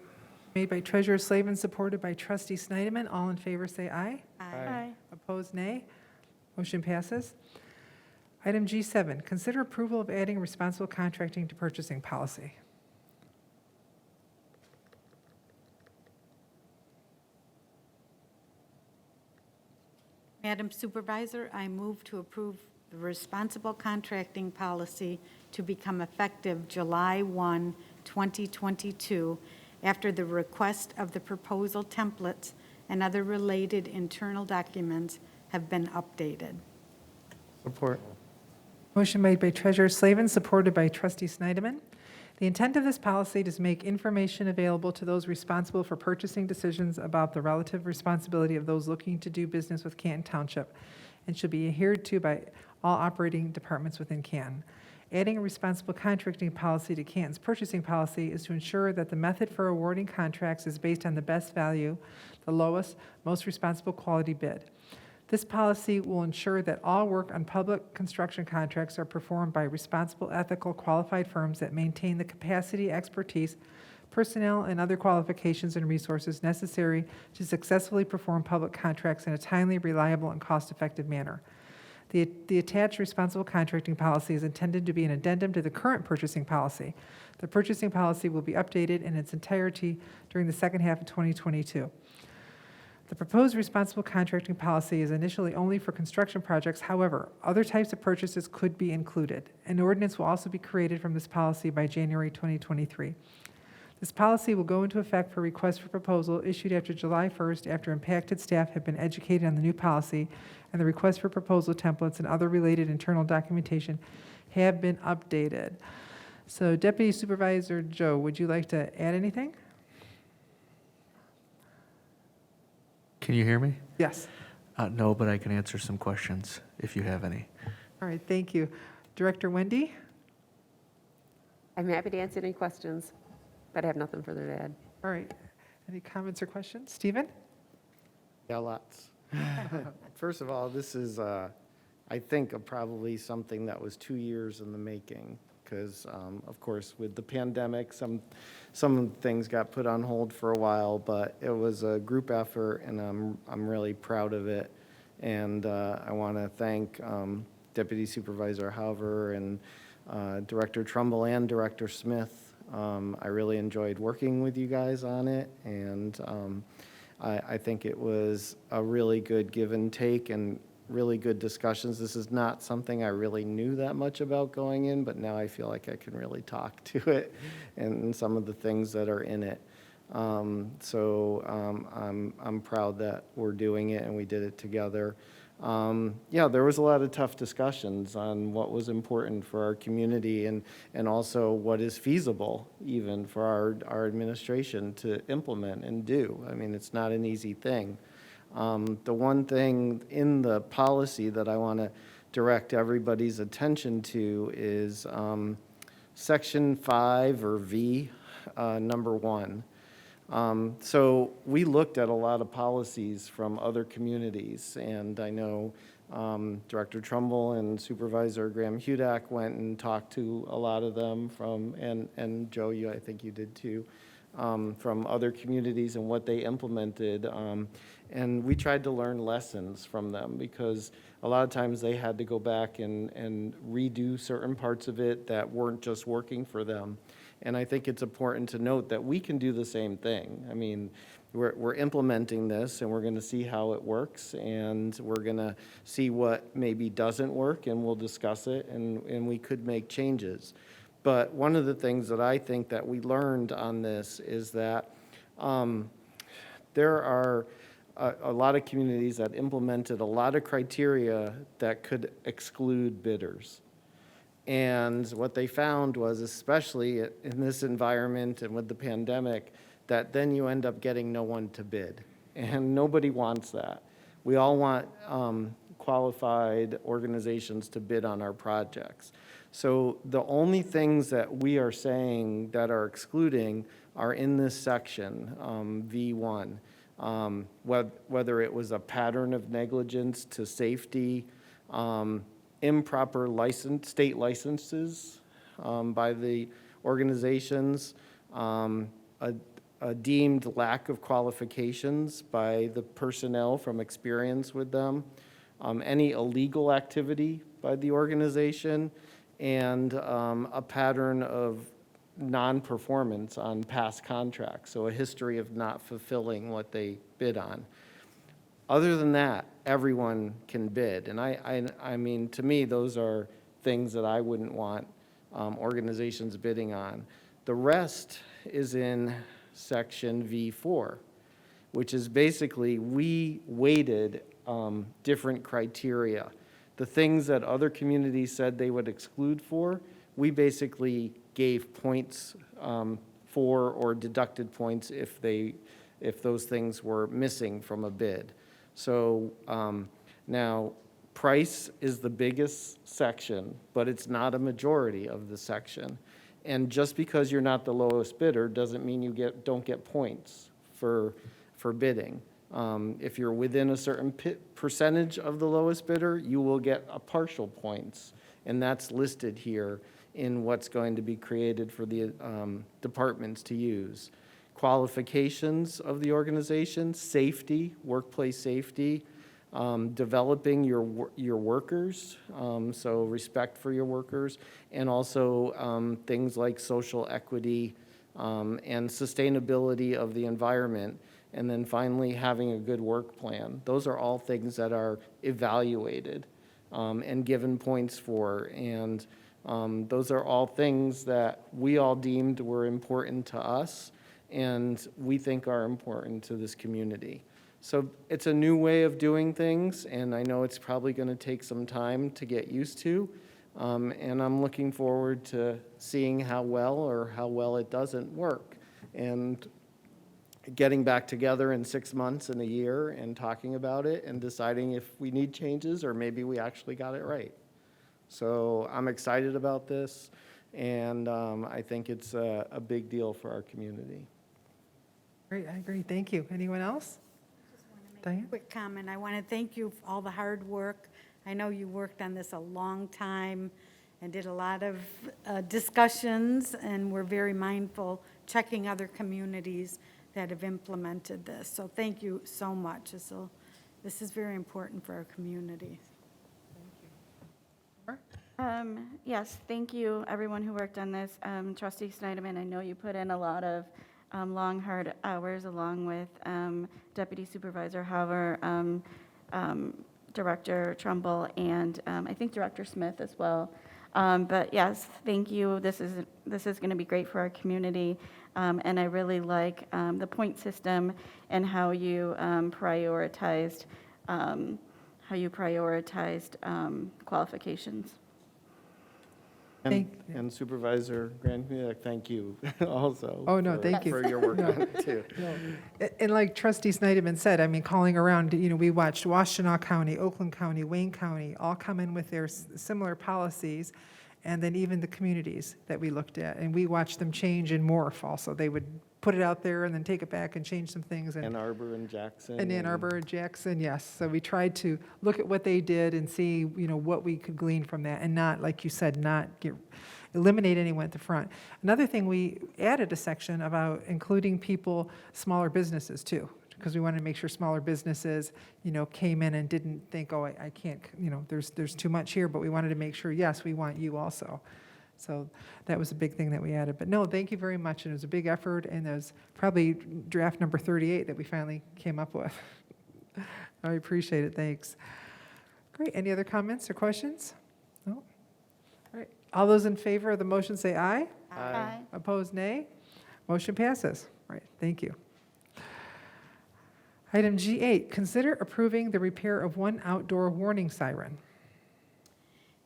Made by Treasurer Slavin, supported by Trustee Snyderman. All in favor, say aye. Aye. Opposed, nay. Motion passes. Item G7, consider approval of adding responsible contracting to purchasing policy. Madam Supervisor, I move to approve the responsible contracting policy to become effective July 1, 2022, after the request of the proposal templates and other related internal documents have been updated. Support. Motion made by Treasurer Slavin, supported by Trustee Snyderman. The intent of this policy is to make information available to those responsible for purchasing decisions about the relative responsibility of those looking to do business with Canton Township and should be adhered to by all operating departments within Canton. Adding a responsible contracting policy to Canton's purchasing policy is to ensure that the method for awarding contracts is based on the best value, the lowest, most responsible quality bid. This policy will ensure that all work on public construction contracts are performed by responsible, ethical, qualified firms that maintain the capacity, expertise, personnel, and other qualifications and resources necessary to successfully perform public contracts in a timely, reliable, and cost-effective manner. The attached responsible contracting policy is intended to be an addendum to the current purchasing policy. The purchasing policy will be updated in its entirety during the second half of 2022. The proposed responsible contracting policy is initially only for construction projects. However, other types of purchases could be included. An ordinance will also be created from this policy by January 2023. This policy will go into effect for requests for proposal issued after July 1st after impacted staff have been educated on the new policy and the request for proposal templates and other related internal documentation have been updated. So Deputy Supervisor Joe, would you like to add anything? Can you hear me? Yes. No, but I can answer some questions if you have any. All right, thank you. Director Wendy? I'm happy to answer any questions, but I have nothing further to add. All right. Any comments or questions? Stephen? Yeah, lots. First of all, this is, I think, probably something that was 2 years in the making, because, of course, with the pandemic, some things got put on hold for a while, but it was a group effort, and I'm really proud of it. And I want to thank Deputy Supervisor Hauver and Director Trumbull and Director Smith. I really enjoyed working with you guys on it, and I think it was a really good give and take and really good discussions. This is not something I really knew that much about going in, but now I feel like I can really talk to it and some of the things that are in it. I'm proud that we're doing it and we did it together. Yeah, there was a lot of tough discussions on what was important for our community and also what is feasible even for our administration to implement and do. I mean, it's not an easy thing. The one thing in the policy that I want to direct everybody's attention to is Section 5 or V, number 1. So we looked at a lot of policies from other communities, and I know Director Trumbull and Supervisor Graham-Hudak went and talked to a lot of them and Joe, I think you did too, from other communities and what they implemented. And we tried to learn lessons from them because a lot of times they had to go back and redo certain parts of it that weren't just working for them. And I think it's important to note that we can do the same thing. I mean, we're implementing this and we're going to see how it works and we're going to see what maybe doesn't work and we'll discuss it and we could make changes. But one of the things that I think that we learned on this is that there are a lot of communities that implemented a lot of criteria that could exclude bidders. And what they found was, especially in this environment and with the pandemic, that then you end up getting no one to bid. And nobody wants that. We all want qualified organizations to bid on our projects. So the only things that we are saying that are excluding are in this section, V1. Whether it was a pattern of negligence to safety, improper state licenses by the organizations, a deemed lack of qualifications by the personnel from experience with them, any illegal activity by the organization, and a pattern of non-performance on past contracts, so a history of not fulfilling what they bid on. Other than that, everyone can bid, and I mean, to me, those are things that I wouldn't want organizations bidding on. The rest is in section V4, which is basically, we weighted different criteria. The things that other communities said they would exclude for, we basically gave points for, or deducted points if those things were missing from a bid. So now, price is the biggest section, but it's not a majority of the section. And just because you're not the lowest bidder doesn't mean you don't get points for bidding. If you're within a certain percentage of the lowest bidder, you will get a partial points, and that's listed here in what's going to be created for the departments to use. Qualifications of the organization, safety, workplace safety, developing your workers, so respect for your workers, and also things like social equity and sustainability of the environment, and then finally having a good work plan. Those are all things that are evaluated and given points for, and those are all things that we all deemed were important to us and we think are important to this community. So it's a new way of doing things, and I know it's probably going to take some time to get used to, and I'm looking forward to seeing how well it doesn't work, and getting back together in 6 months and a year and talking about it and deciding if we need changes or maybe we actually got it right. So I'm excited about this, and I think it's a big deal for our community. Great, I agree. Thank you. Anyone else? Diane? Quick comment. I want to thank you for all the hard work. I know you worked on this a long time and did a lot of discussions, and we're very mindful checking other communities that have implemented this. So thank you so much. So this is very important for our community. Yes, thank you, everyone who worked on this. Trustee Snyderman, I know you put in a lot of long, hard hours, along with Deputy Supervisor Hauer, Director Trumbull, and I think Director Smith as well. But yes, thank you. This is going to be great for our community, and I really like the point system and how you prioritized qualifications. And Supervisor Grant, thank you also. Oh, no, thank you. For your work on it, too. And like Trustee Snyderman said, I mean, calling around, we watched Washtenaw County, Oakland County, Wayne County, all come in with their similar policies, and then even the communities that we looked at. And we watched them change and morph also. They would put it out there and then take it back and change some things. Ann Arbor and Jackson. And Ann Arbor and Jackson, yes. So we tried to look at what they did and see, what we could glean from that, and not, like you said, not eliminate anyone at the front. Another thing, we added a section about including smaller businesses too, because we wanted to make sure smaller businesses, came in and didn't think, oh, I can't, there's too much here, but we wanted to make sure, yes, we want you also. So that was a big thing that we added. But no, thank you very much, and it was a big effort, and it was probably draft number 38 that we finally came up with. I appreciate it, thanks. Great, any other comments or questions? No? All right, all those in favor of the motion say aye. Aye. Opposed, nay. Motion passes. All right, thank you. Item G8, consider approving the repair of one outdoor warning siren.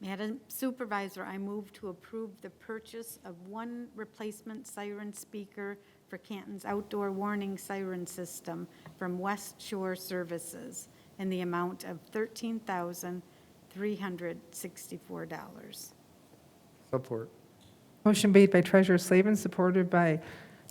Madam Supervisor, I move to approve the purchase of one replacement siren speaker for Canton's outdoor warning siren system from West Shore Services in the amount of $13,364. Support. Motion made by Treasurer Slavin, supported by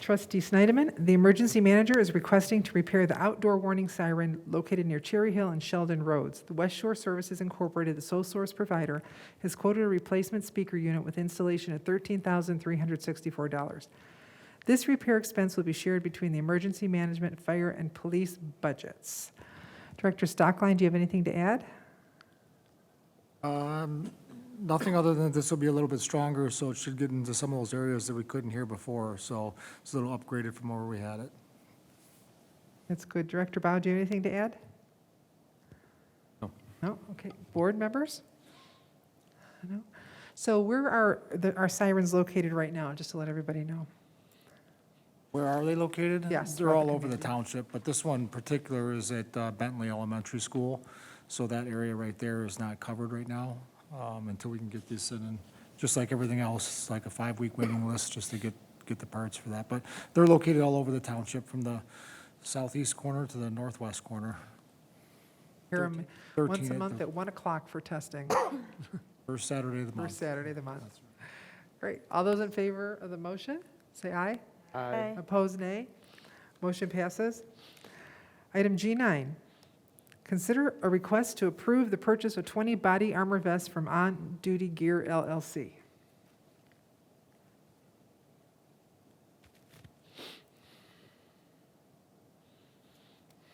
Trustee Snyderman. The emergency manager is requesting to repair the outdoor warning siren located near Cherry Hill and Sheldon Roads. The West Shore Services Incorporated, the sole source provider, has quoted a replacement speaker unit with installation at $13,364. This repair expense will be shared between the emergency management, fire, and police budgets. Director Stockline, do you have anything to add? Nothing other than this will be a little bit stronger, so it should get into some of those areas that we couldn't hear before. So it's a little upgraded from where we had it. That's good. Director Bao, do you have anything to add? No. No? Okay. Board members? No? So where are our sirens located right now, just to let everybody know? Where are they located? Yes, They're throughout the all over the community. township, but this one in particular is at Bentley Elementary School. So that area right there is not covered right now until we can get this in. And just like everything else, it's like a 5-week waiting list just to get the parts for that. But they're located all over the township, from the southeast corner to the northwest corner. Here, 13 once a at month the- at 1 o'clock for testing, First Saturday of the month. first Saturday of the month. Great. All those in favor of the motion, say aye. Aye. Opposed, nay. Motion passes. Item G9, consider a request to approve the purchase of 20 body armor vests from On Duty Gear LLC.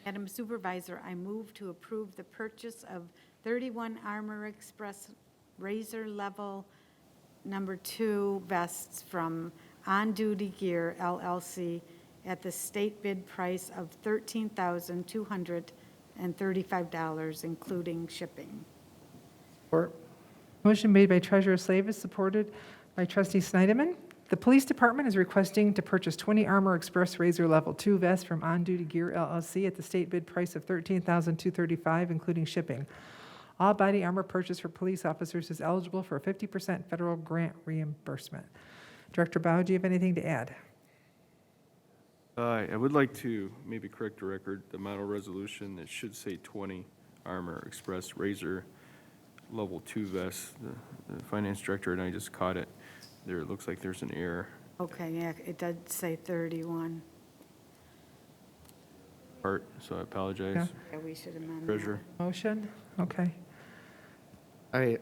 Madam Supervisor, I move to approve the purchase of 31 Armor Express Razor Level Number 2 vests from On Duty Gear LLC at the state bid price of $13,235, including shipping. Support. Motion made by Treasurer Slavis, supported by Trustee Snyderman. The Police Department is requesting to purchase 20 Armor Express Razor Level 2 vests from On Duty Gear LLC at the state bid price of $13,235, including shipping. All body armor purchase for police officers is eligible for a 50% federal grant reimbursement. Director Bao, do you have anything to add? I would like to maybe correct the record, the model resolution, it should say 20 Armor Express Razor Level 2 vests. The finance director and I just caught it. There, it looks like there's an error Okay, yeah, it does say 31. part, so I apologize. Yeah. Yeah, we should amend that. Treasurer. Motion? Okay. Okay,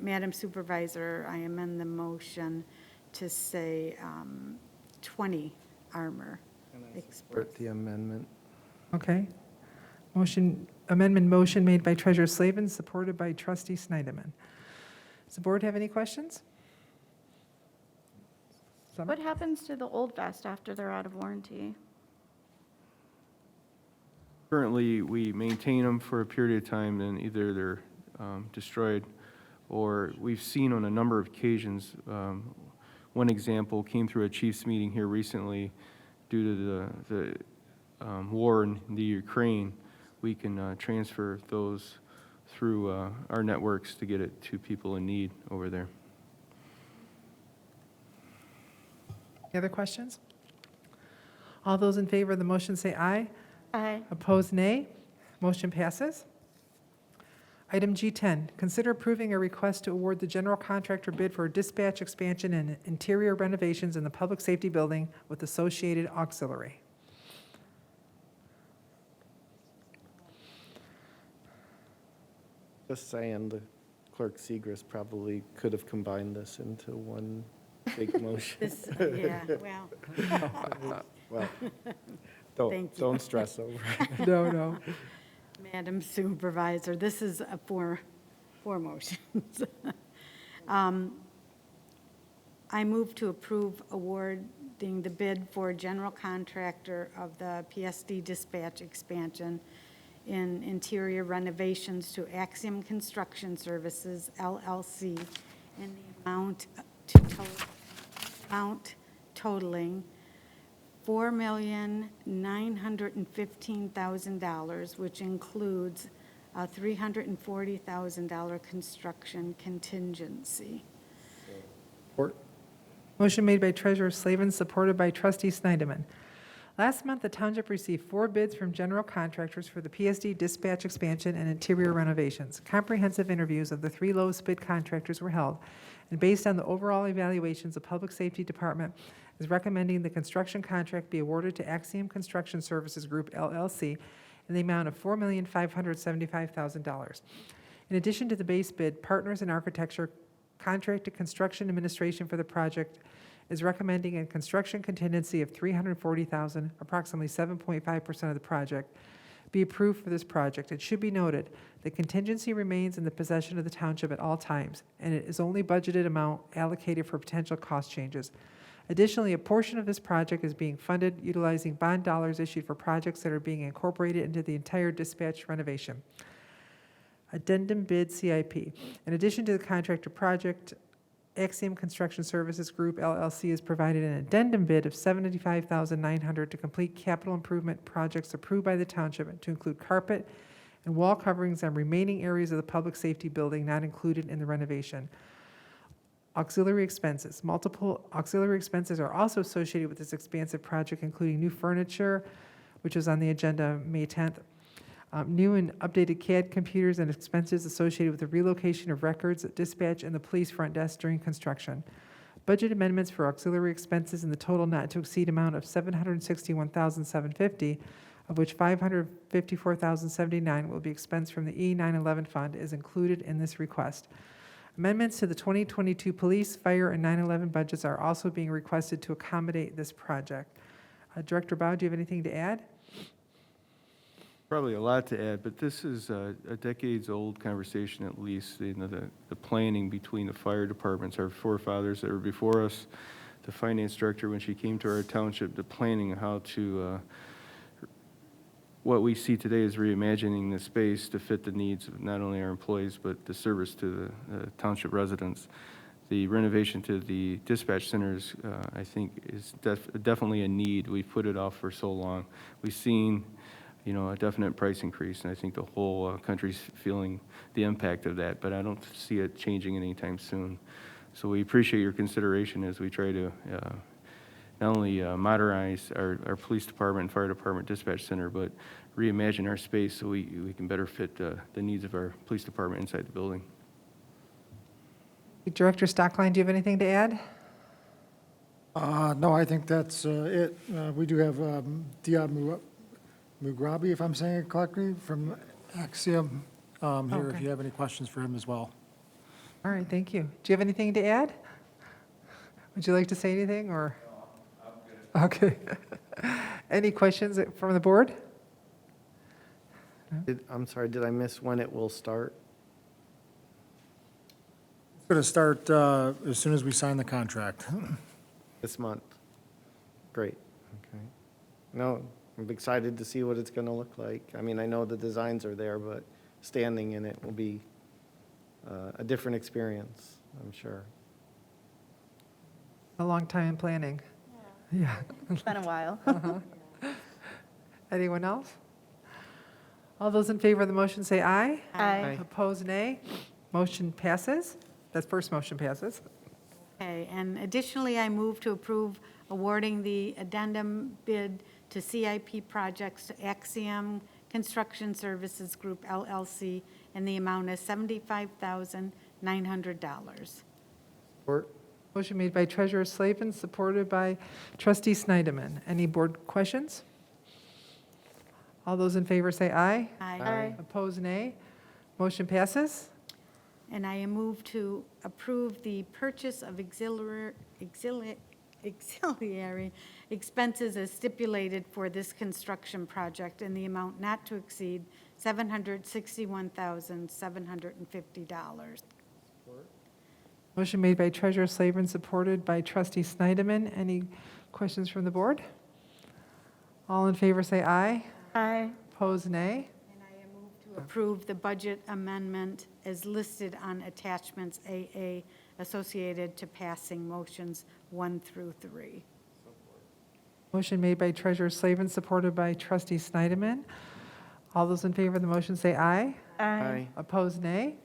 Madam Supervisor, I amend the motion to say 20 Armor Express. Support the amendment. Okay. Amendment motion made by Treasurer Slavin, supported by Trustee Snyderman. Does the board have any questions? Summer? What happens to the old vest after they're out of warranty? Currently, we maintain them for a period of time, then either they're destroyed, or we've seen on a number of occasions, one example came through a chief's meeting here recently, due to the war in the Ukraine, we can transfer those through our networks to get it to people in need over there. Any other questions? All those in favor of the motion say aye. Aye. Opposed, nay. Motion passes. Item G10, consider approving a request to award the general contractor bid for dispatch expansion and interior renovations in the Public Safety Building with associated auxiliary. Just saying, the clerk Segrist probably could have combined this into one big motion. This, yeah, well, Well, Thank you. don't stress over it. No. Madam Supervisor, this is four motions. I move to approve awarding the bid for general contractor of the PSD dispatch expansion in interior renovations to Axiom Construction Services LLC in the amount totaling $4,915,000, which includes a $340,000 construction contingency. Support. Motion made by Treasurer Slavin, supported by Trustee Snyderman. Last month, the township received 4 bids from general contractors for the PSD dispatch expansion and interior renovations. Comprehensive interviews of the 3 lowest bid contractors were held, and based on the overall evaluations, the Public Safety Department is recommending the construction contract be awarded to Axiom Construction Services Group, LLC, in the amount of $4,575,000. In addition to the base bid, Partners in Architecture Contracted Construction Administration for the project is recommending a construction contingency of $340,000, approximately 7.5% of the project, be approved for this project. It should be noted the contingency remains in the possession of the township at all times, and it is only budgeted amount allocated for potential cost changes. Additionally, a portion of this project is being funded utilizing bond dollars issued for projects that are being incorporated into the entire dispatch renovation. Addendum bid CIP. In addition to the contractor project, Axiom Construction Services Group, LLC, has provided an addendum bid of $75,900 to complete capital improvement projects approved by the township to include carpet and wall coverings on remaining areas of the public safety building not included in the renovation. Auxiliary expenses. Multiple auxiliary expenses are also associated with this expansive project, including new furniture, which was on the agenda May 10th, new and updated CAD computers, and expenses associated with the relocation of records at dispatch and the police front desk during construction. Budget amendments for auxiliary expenses in the total not to exceed amount of $761,750, of which $554,079 will be expensed from the E911 fund, is included in this request. Amendments to the 2022 police, fire, and 911 budgets are also being requested to accommodate this project. Director Bao, do you have anything to add? Probably a lot to add, but this is a decades-old conversation at least. You know, the planning between the fire departments, our forefathers that were before us, the finance director when she came to our township, the planning of how to, what we see today is reimagining the space to fit the needs of not only our employees, but the service to the township residents. The renovation to the dispatch centers, I think, is definitely a need. We've put it off for so long. We've seen, you know, a definite price increase, and I think the whole country's feeling the impact of that, but I don't see it changing anytime soon. So we appreciate your consideration as we try to not only modernize our police department and fire department dispatch center, but reimagine our space so we can better fit the needs of our police department inside the building. Director Stockline, do you have anything to add? No, I think that's it. We do have Diab Mugrabi, if I'm saying it correctly, from Axiom here, Okay. if you have any questions for him as well. All right, thank you. Do you have anything to add? Would you like to say anything, or? No, I'm good. Okay. Any questions from the board? I'm sorry, did I miss when it will start? It's going to start as soon as we sign the contract. This month? Great, okay. No, I'm excited to see what it's going to look like. I mean, I know the designs are there, but standing in it will be a different experience, I'm sure. A long time in planning. Yeah. It's been a while. Anyone else? All those in favor of the motion say aye. Aye. Opposed, nay. Motion passes. That first motion passes. Okay, and additionally, I move to approve awarding the addendum bid to CIP projects to Axiom Construction Services Group, LLC, in the amount of $75,900. Support? Motion made by Treasurer Slavin, supported by Trustee Snyderman. Any board questions? All those in favor say aye. Aye. Opposed, nay. Motion passes. And I move to approve the purchase of auxiliary expenses as stipulated for this construction project in the amount not to exceed $761,750. Motion made by Treasurer Slavin, supported by Trustee Snyderman. Any questions from the board? All in favor say aye. Aye. Opposed, nay. And I move to approve the budget amendment as listed on attachments AA associated to passing motions 1 through 3. Motion made by Treasurer Slavin, supported by Trustee Snyderman. All those in favor of the motion say aye. Aye. Opposed, nay.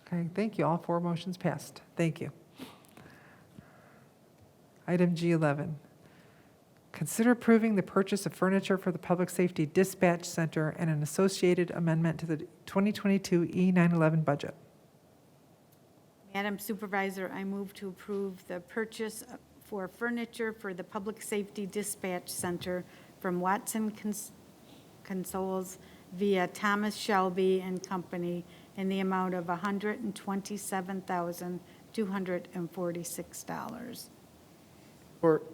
Okay, thank you. All 4 motions passed. Thank you. Item G11. Consider approving the purchase of furniture for the Public Safety Dispatch Center and an associated amendment to the 2022 E911 budget. Madam Supervisor, I move to approve the purchase for furniture for the Public Safety Dispatch Center from Watson Consoles via Thomas Shelby and Company in the amount of $127,246. Support.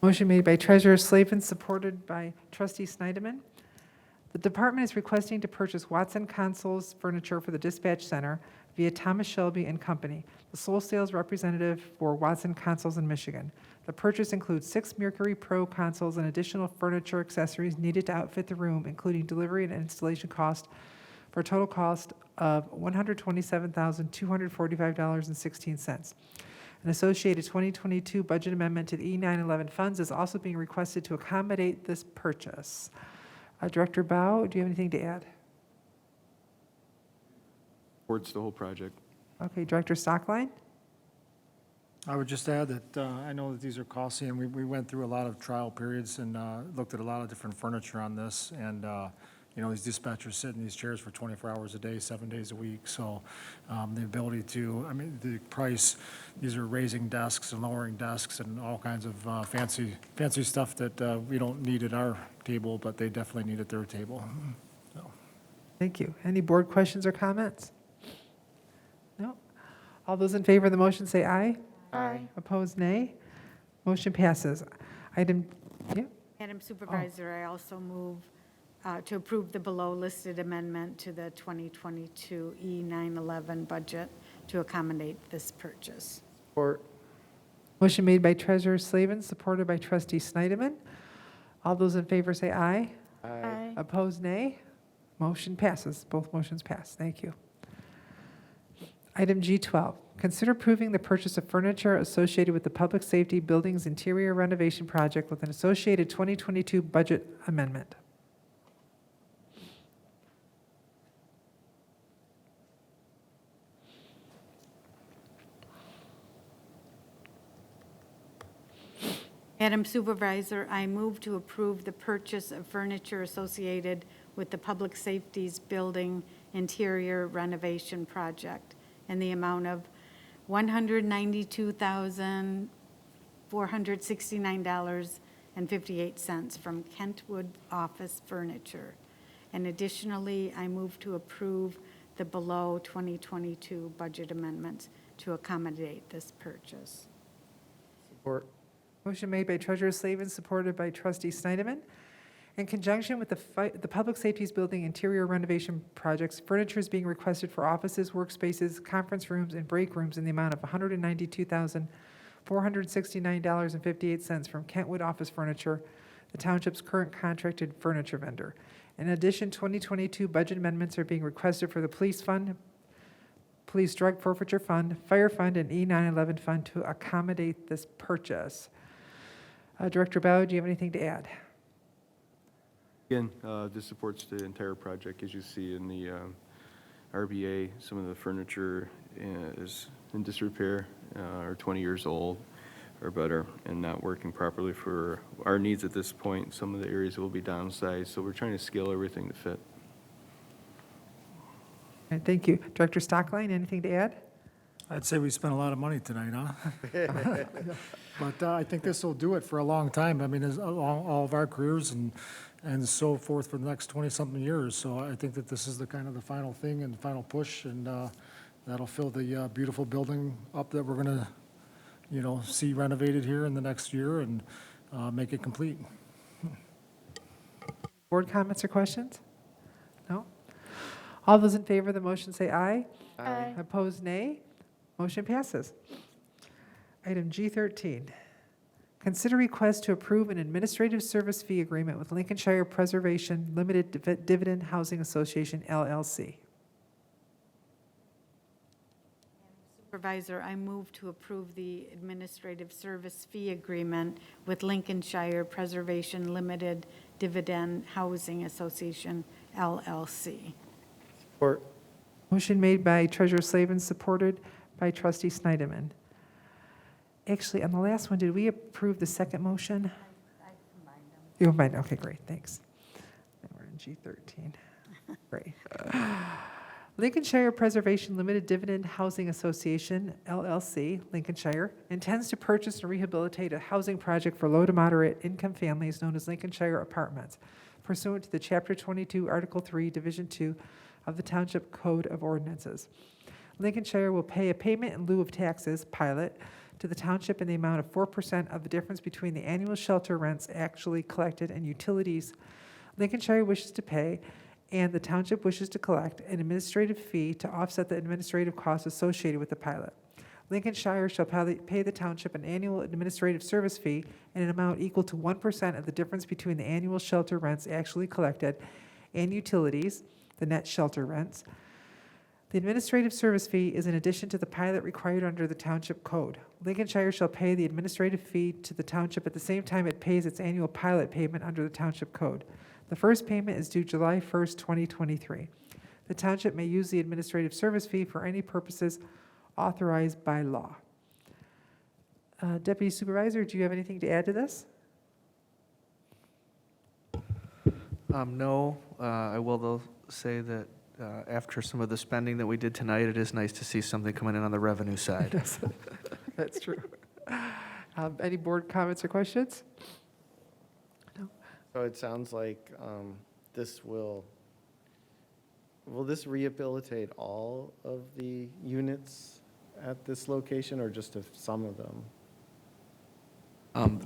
Motion made by Treasurer Slavin, supported by Trustee Snyderman. The department is requesting to purchase Watson Consoles furniture for the dispatch center via Thomas Shelby and Company, the sole sales representative for Watson Consoles in Michigan. The purchase includes 6 Mercury Pro consoles and additional furniture accessories needed to outfit the room, including delivery and installation cost, for a total cost of $127,245.16. An associated 2022 budget amendment to the E911 funds is also being requested to accommodate this purchase. Director Bao, do you have anything to add? Supports the whole project. Okay, Director Stockline? I would just add that I know that these are costly, and we went through a lot of trial periods and looked at a lot of different furniture on this, and these dispatchers sit in these chairs for 24 hours a day, 7 days a week, so the ability to, the price, these are raising desks and lowering desks and all kinds of fancy stuff that we don't need at our table, but they definitely need at their table. So. Thank you. Any board questions or comments? No? All those in favor of the motion say aye. Aye. Opposed, nay. Motion passes. Item, yeah? Madam Supervisor, I also move to approve the below-listed amendment to the 2022 E911 budget to accommodate this purchase. Support. Motion made by Treasurer Slavin, supported by Trustee Snyderman. All those in favor say aye. Aye. Opposed, nay. Motion passes. Both motions pass. Thank you. Item G12, consider approving the purchase of furniture associated with the Public Safety Buildings Interior Renovation Project with an associated 2022 budget amendment. Madam Supervisor, I move to approve the purchase of furniture associated with the Public Safety's Building Interior Renovation Project in the amount of $192,469.58 from Kentwood Office Furniture. And additionally, I move to approve the below 2022 budget amendments to accommodate this purchase. Support. Motion made by Treasurer Slavin, supported by Trustee Snyderman. In conjunction with the Public Safety's Building Interior Renovation Projects, furniture is being requested for offices, workspaces, conference rooms, and break rooms in the amount of $192,469.58 from Kentwood Office Furniture, the township's current contracted furniture vendor. In addition, 2022 budget amendments are being requested for the police fund, police drug forfeiture fund, fire fund, and E911 fund to accommodate this purchase. Director Bao, do you have anything to add? Again, this supports the entire project. As you see in the RBA, some of the furniture is in disrepair, or 20 years old or better, and not working properly for our needs at this point. Some of the areas will be downsized, so we're trying to scale everything to fit. All right, thank you. Director Stockline, anything to add? I'd say we spent a lot of money tonight, huh? But I think this will do it for a long time. As all of our careers and so forth for the next 20-something years. So I think that this is the kind of the final thing and final push, and that'll fill the beautiful building up that we're going to, see renovated here in the next year and make it complete. Board comments or questions? No? All those in favor of the motion say aye. Aye. Opposed, nay. Motion passes. Item G13, consider request to approve an administrative service fee agreement with Lincolnshire Preservation Limited Dividend Housing Association, LLC. Supervisor, I move to approve the administrative service fee agreement with Lincolnshire Preservation Limited Dividend Housing Association, LLC. Support. Motion made by Treasurer Slavin, supported by Trustee Snyderman. Actually, on the last one, did we approve the second motion? You don't mind? Okay, great, thanks. And we're in G13. Great. Lincolnshire Preservation Limited Dividend Housing Association, LLC, Lincolnshire, intends to purchase and rehabilitate a housing project for low to moderate income families known as Lincolnshire Apartments, pursuant to the Chapter 22, Article 3, Division 2 of the Township Code of Ordinances. Lincolnshire will pay a payment in lieu of taxes, pilot, to the township in the amount of 4% of the difference between the annual shelter rents actually collected and utilities Lincolnshire wishes to pay and the township wishes to collect an administrative fee to offset the administrative costs associated with the pilot. Lincolnshire shall pay the township an annual administrative service fee in an amount equal to 1% of the difference between the annual shelter rents actually collected and utilities, the net shelter rents. The administrative service fee is in addition to the pilot required under the township code. Lincolnshire shall pay the administrative fee to the township at the same time it pays its annual pilot payment under the township code. The first payment is due July 1st, 2023. The township may use the administrative service fee for any purposes authorized by law. Deputy Supervisor, do you have anything to add to this? No, I will though say that after some of the spending that we did tonight, it is nice to see something coming in on the revenue side. Yes, that's true. Any board comments or questions? So it sounds like this will this rehabilitate all of the units at this location or just some of them?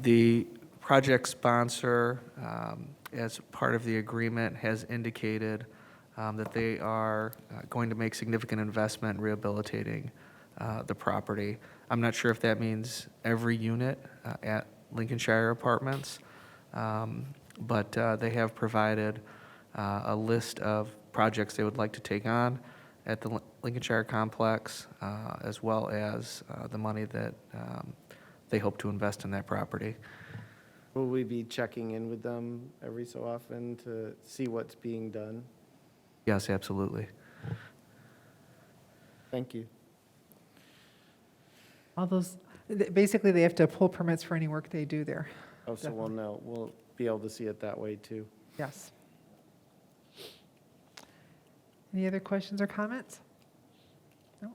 The project sponsor, as part of the agreement, has indicated that they are going to make significant investment in rehabilitating the property. I'm not sure if that means every unit at Lincolnshire Apartments, but they have provided a list of projects they would like to take on at the Lincolnshire complex, as well as the money that they hope to invest in that property. Will we be checking in with them every so often to see what's being done? Yes, absolutely. Thank you. All those, basically, they have to pull permits for any work they do there. Oh, so we'll know, we'll be able to see it that way too. Yes. Any other questions or comments? No.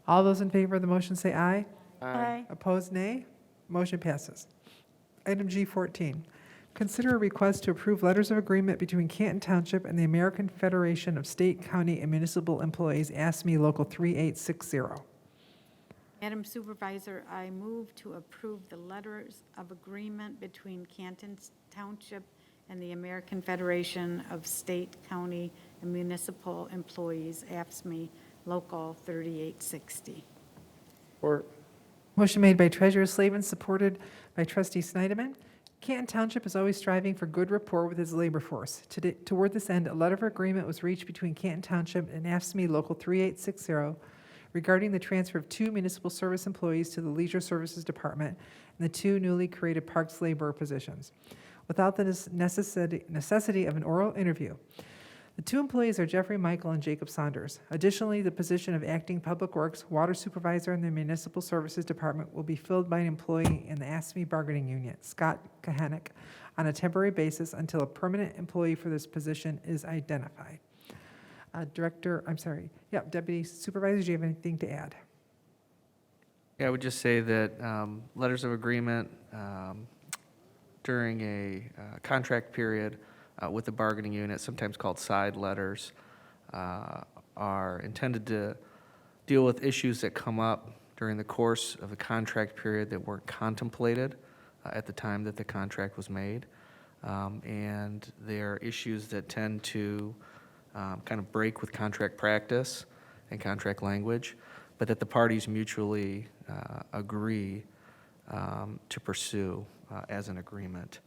All those in favor of the motion say aye. Aye. Opposed, nay. Motion passes. Item G14, consider a request to approve letters of agreement between Canton Township and the American Federation of State, County, and Municipal Employees, AFSCME Local 3860. Madam Supervisor, I move to approve the letters of agreement between Canton Township and the American Federation of State, County, and Municipal Employees, AFSCME Local 3860. Or Motion made by Treasurer Slavin, supported by Trustee Snyderman. Canton Township is always striving for good rapport with its labor force. Toward this end, a letter of agreement was reached between Canton Township and AFSCME Local 3860 regarding the transfer of 2 municipal service employees to the Leisure Services Department and the 2 newly created Parks laborer positions, without the necessity of an oral interview. The 2 employees are Jeffrey Michael and Jacob Saunders. Additionally, the position of acting Public Works Water Supervisor in the Municipal Services Department will be filled by an employee in the AFSCME bargaining unit, Scott Kahanick, on a temporary basis until a permanent employee for this position is identified. Deputy Supervisor, do you have anything to add? Yeah, I would just say that letters of agreement during a contract period with the bargaining unit, sometimes called side letters, are intended to deal with issues that come up during the course of the contract period that weren't contemplated at the time that the contract was made. And they're issues that tend to kind of break with contract practice and contract language, but that the parties mutually agree to pursue as an agreement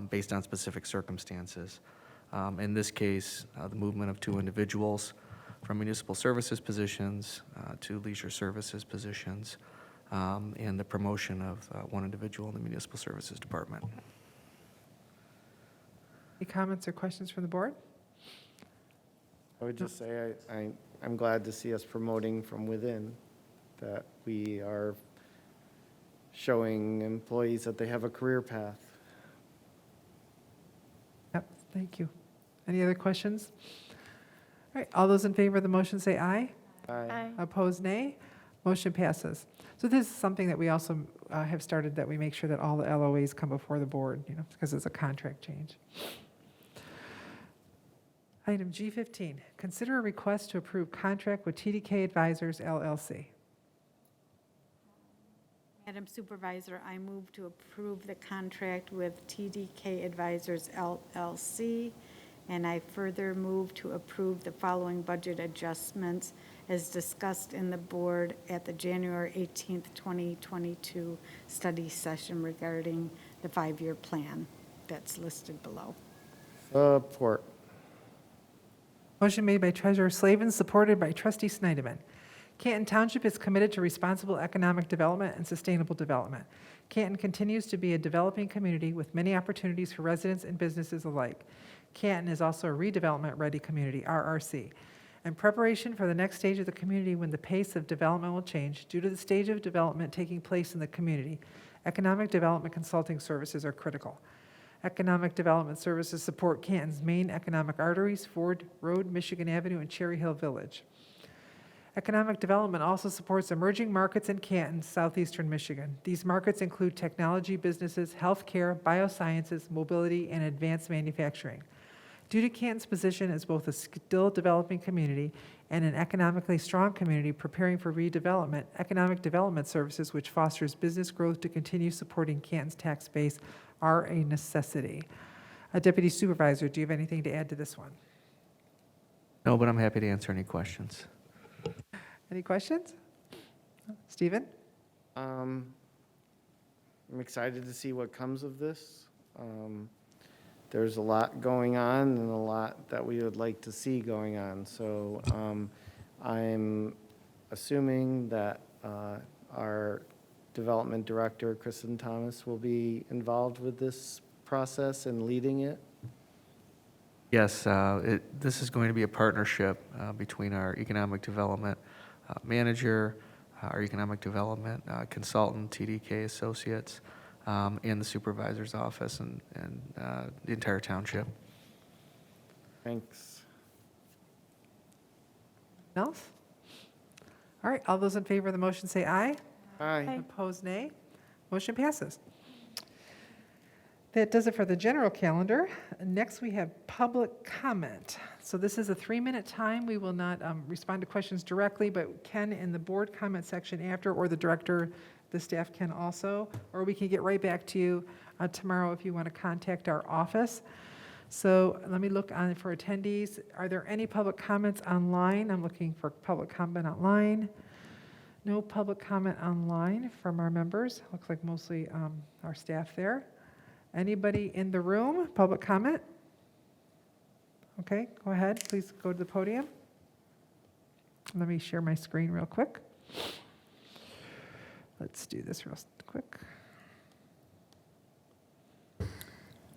based on specific circumstances. In this case, the movement of 2 individuals from municipal services positions to leisure services positions, and the promotion of 1 individual in the municipal services department. Any comments or questions from the board? I would just say I'm glad to see us promoting from within, that we are showing employees that they have a career path. Thank you. Any other questions? All right, all those in favor of the motion say aye. Aye. Opposed, nay. Motion passes. So this is something that we also have started, that we make sure that all the LOAs come before the board, because it's a contract change. Item G15, consider a request to approve contract with TDK Advisors LLC. Madam Supervisor, I move to approve the contract with TDK Advisors LLC, and I further move to approve the following budget adjustments as discussed in the board at the January 18th, 2022 study session regarding the 5-year plan that's listed below. Support. Motion made by Treasurer Slavin, supported by Trustee Snyderman. Canton Township is committed to responsible economic development and sustainable development. Canton continues to be a developing community with many opportunities for residents and businesses alike. Canton is also a redevelopment-ready community, RRC. In preparation for the next stage of the community, when the pace of development will change due to the stage of development taking place in the community, economic development consulting services are critical. Economic development services support Canton's main economic arteries, Ford Road, Michigan Avenue, and Cherry Hill Village. Economic development also supports emerging markets in Canton, southeastern Michigan. These markets include technology businesses, healthcare, biosciences, mobility, and advanced manufacturing. Due to Canton's position as both a still developing community and an economically strong community preparing for redevelopment, economic development services, which fosters business growth to continue supporting Canton's tax base, are a necessity. Deputy Supervisor, do you have anything to add to this one? No, but I'm happy to answer any questions. Any questions? Stephen? I'm excited to see what comes of this. There's a lot going on and a lot that we would like to see going on. So I'm assuming that our development director, Kristen Thomas, will be involved with this process and leading it. Yes, this is going to be a partnership between our economic development manager, our economic development consultant, TDK Associates, and the supervisor's office and the entire township. Thanks. Else? All right, all those in favor of the motion say aye. Aye. Opposed, nay. Motion passes. That does it for the general calendar. Next, we have public comment. So this is a 3-minute time. We will not respond to questions directly, but can in the board comment section after, or the director, the staff can also, or we can get right back to you tomorrow if you want to contact our office. So let me look on for attendees. Are there any public comments online? I'm looking for public comment online. No public comment online from our members. Looks like mostly our staff there. Anybody in the room? Public comment? Okay, go ahead. Please go to the podium. Let me share my screen real quick. Let's do this real quick.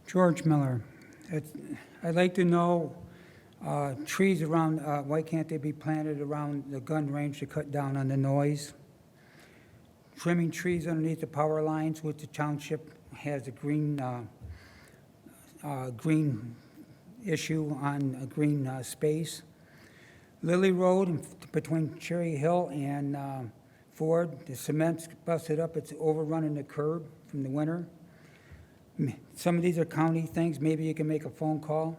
George Miller. I'd like to know, trees around, why can't they be planted around the gun range to cut down on the noise? Trimming trees underneath the power lines, which the township has a green issue on a green space. Lily Road between Cherry Hill and Ford, the cement's busted up, it's overrunning the curb from the winter. Some of these are county things, maybe you can make a phone call.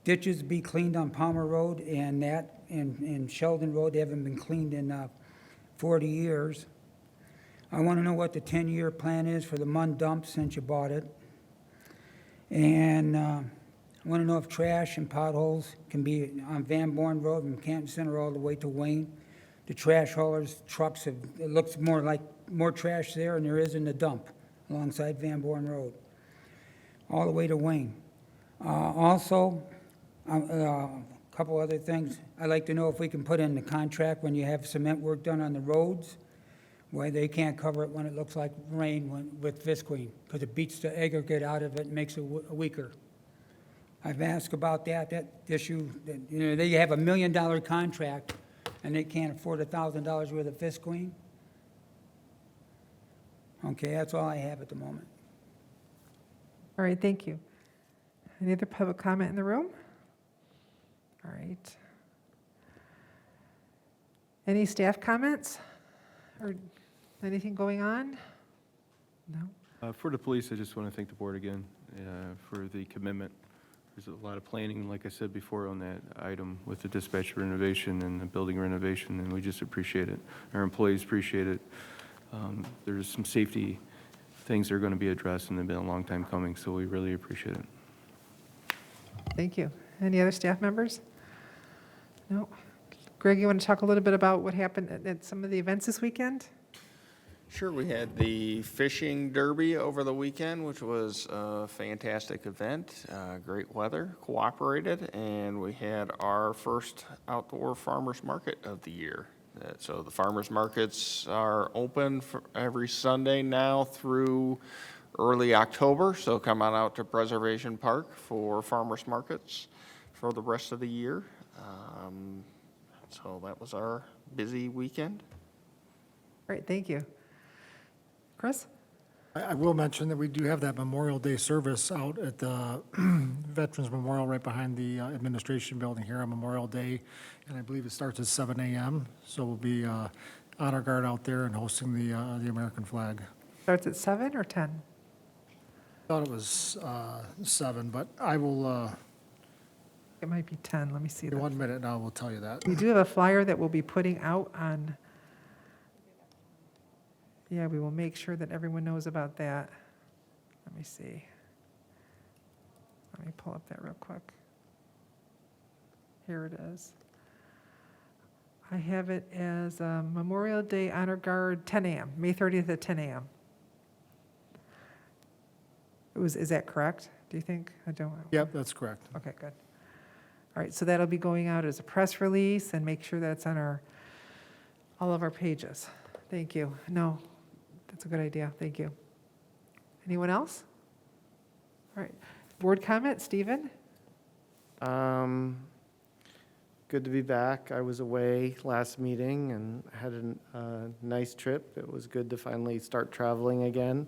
Ditches be cleaned on Palmer Road and Sheldon Road, they haven't been cleaned in 40 years. I want to know what the 10-year plan is for the Munn dump since you bought it. And I want to know if trash and potholes can be on Van Born Road from Canton Center all the way to Wayne. The trash haulers, trucks, it looks more like more trash there than there is in the dump alongside Van Born Road, all the way to Wayne. Also, a couple other things. I'd like to know if we can put in the contract when you have cement work done on the roads, why they can't cover it when it looks like rain with visqueen, because it beats the aggregate out of it and makes it weaker. I've asked about that issue. They have $1 million contract, and they can't afford $1,000 worth of visqueen. Okay, that's all I have at the moment. All right, thank you. Any other public comment in the room? All right. Any staff comments or anything going on? No? For the police, I just want to thank the board again for the commitment. There's a lot of planning, like I said before, on that item with the dispatch renovation and the building renovation, and we just appreciate it. Our employees appreciate it. There's some safety things that are going to be addressed, and they've been a long time coming, so we really appreciate it. Thank you. Any other staff members? No? Greg, you want to talk a little bit about what happened at some of the events this weekend? Sure, we had the fishing derby over the weekend, which was a fantastic event. Great weather, cooperated, and we had our first outdoor farmers market of the year. So the farmers markets are open for every Sunday now through early October. So come on out to Preservation Park for farmers markets for the rest of the year. So that was our busy weekend. Great, thank you. Chris? I will mention that we do have that Memorial Day service out at the Veterans Memorial right behind the administration building here on Memorial Day, and I believe it starts at 7 a.m. So we'll be honor guard out there and hosting the American flag. Starts at 7 or 10? Thought it was 7, but I will. It might be 10, let me see. In 1 minute, and I will tell you that. We do have a flyer that we'll be putting out on, yeah, we will make sure that everyone knows about that. Let me see. Let me pull up that real quick. Here it is. I have it as Memorial Day Honor Guard, 10 a.m., May 30th at 10 a.m. Is that correct, do you think? I don't. Yep, that's correct. Okay, good. All right, so that'll be going out as a press release, and make sure that's on all of our pages. Thank you. No, that's a good idea. Thank you. Anyone else? All right. Board comment, Stephen? Good to be back. I was away last meeting and had a nice trip. It was good to finally start traveling again,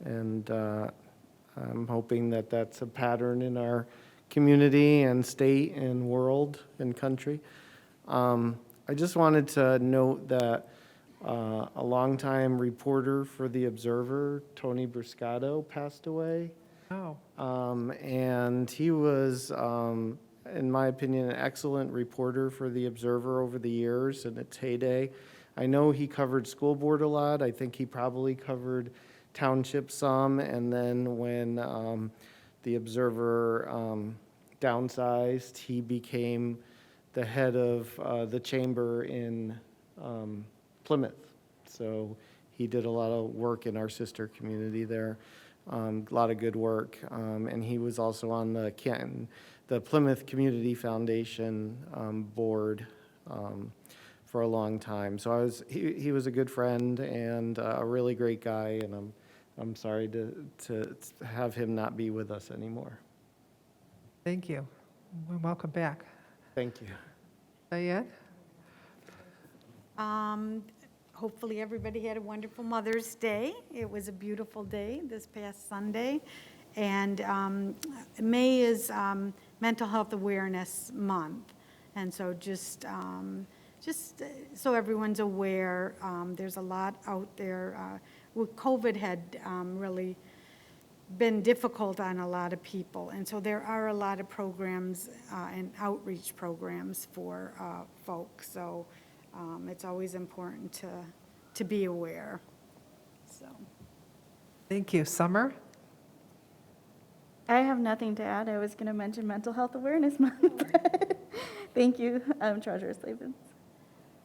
and I'm hoping that that's a pattern in our community and state and world and country. I just wanted to note that a longtime reporter for The Observer, Tony Bruscato, passed away. Oh. And he was, in my opinion, an excellent reporter for The Observer over the years in its heyday. I know he covered school board a lot. I think he probably covered township some. And then when The Observer downsized, he became the head of the chamber in Plymouth. So he did a lot of work in our sister community there, a lot of good work. And he was also on the Plymouth Community Foundation board for a long time. So he was a good friend and a really great guy, and I'm sorry to have him not be with us anymore. Thank you. Well, welcome back. Thank you. Diane? Hopefully, everybody had a wonderful Mother's Day. It was a beautiful day this past Sunday. And May is Mental Health Awareness Month. And so just so everyone's aware, there's a lot out there. COVID had really been difficult on a lot of people. And so there are a lot of programs and outreach programs for folks. So it's always important to be aware. So. Thank you. Summer? I have nothing to add. I was going to mention Mental Health Awareness Month. Thank you, Treasurer Slavens.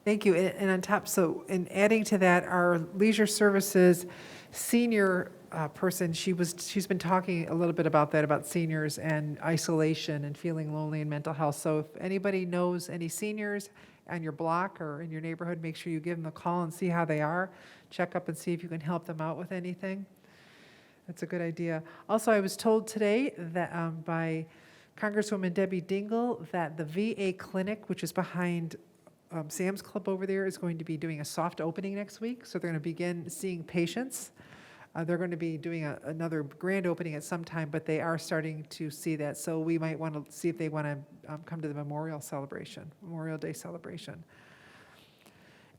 Thank you. And on top, so in adding to that, our Leisure Services senior person, she's been talking a little bit about that, about seniors and isolation and feeling lonely and mental health. So if anybody knows any seniors on your block or in your neighborhood, make sure you give them a call and see how they are. Check up and see if you can help them out with anything. That's a good idea. Also, I was told today that by Congresswoman Debbie Dingell that the VA clinic, which is behind Sam's Club over there, is going to be doing a soft opening next week. So they're going to begin seeing patients They're going to be doing another grand opening at some time, but they are starting to see that. So we might want to see if they want to come to the Memorial Day celebration.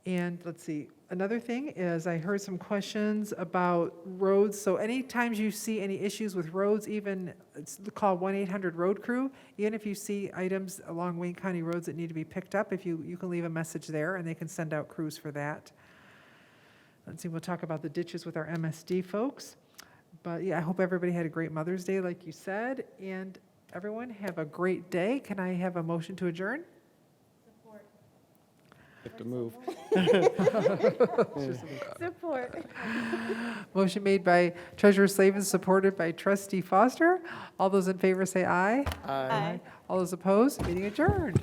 And let's see, another thing is I heard some questions about roads. So anytime you see any issues with roads, even call 1-800-ROAD CREW. Even if you see items along Wayne County roads that need to be picked up, if you can leave a message there and they can send out crews for that. Let's see, we'll talk about the ditches with our MSD folks. But yeah, I hope everybody had a great Mother's Day, like you said. And everyone have a great day. Can I have a motion to adjourn? Have to move. Support. Motion made by Treasurer Slavin, supported by Trustee Foster. All those in favor say aye. Aye. All those opposed, meeting adjourned.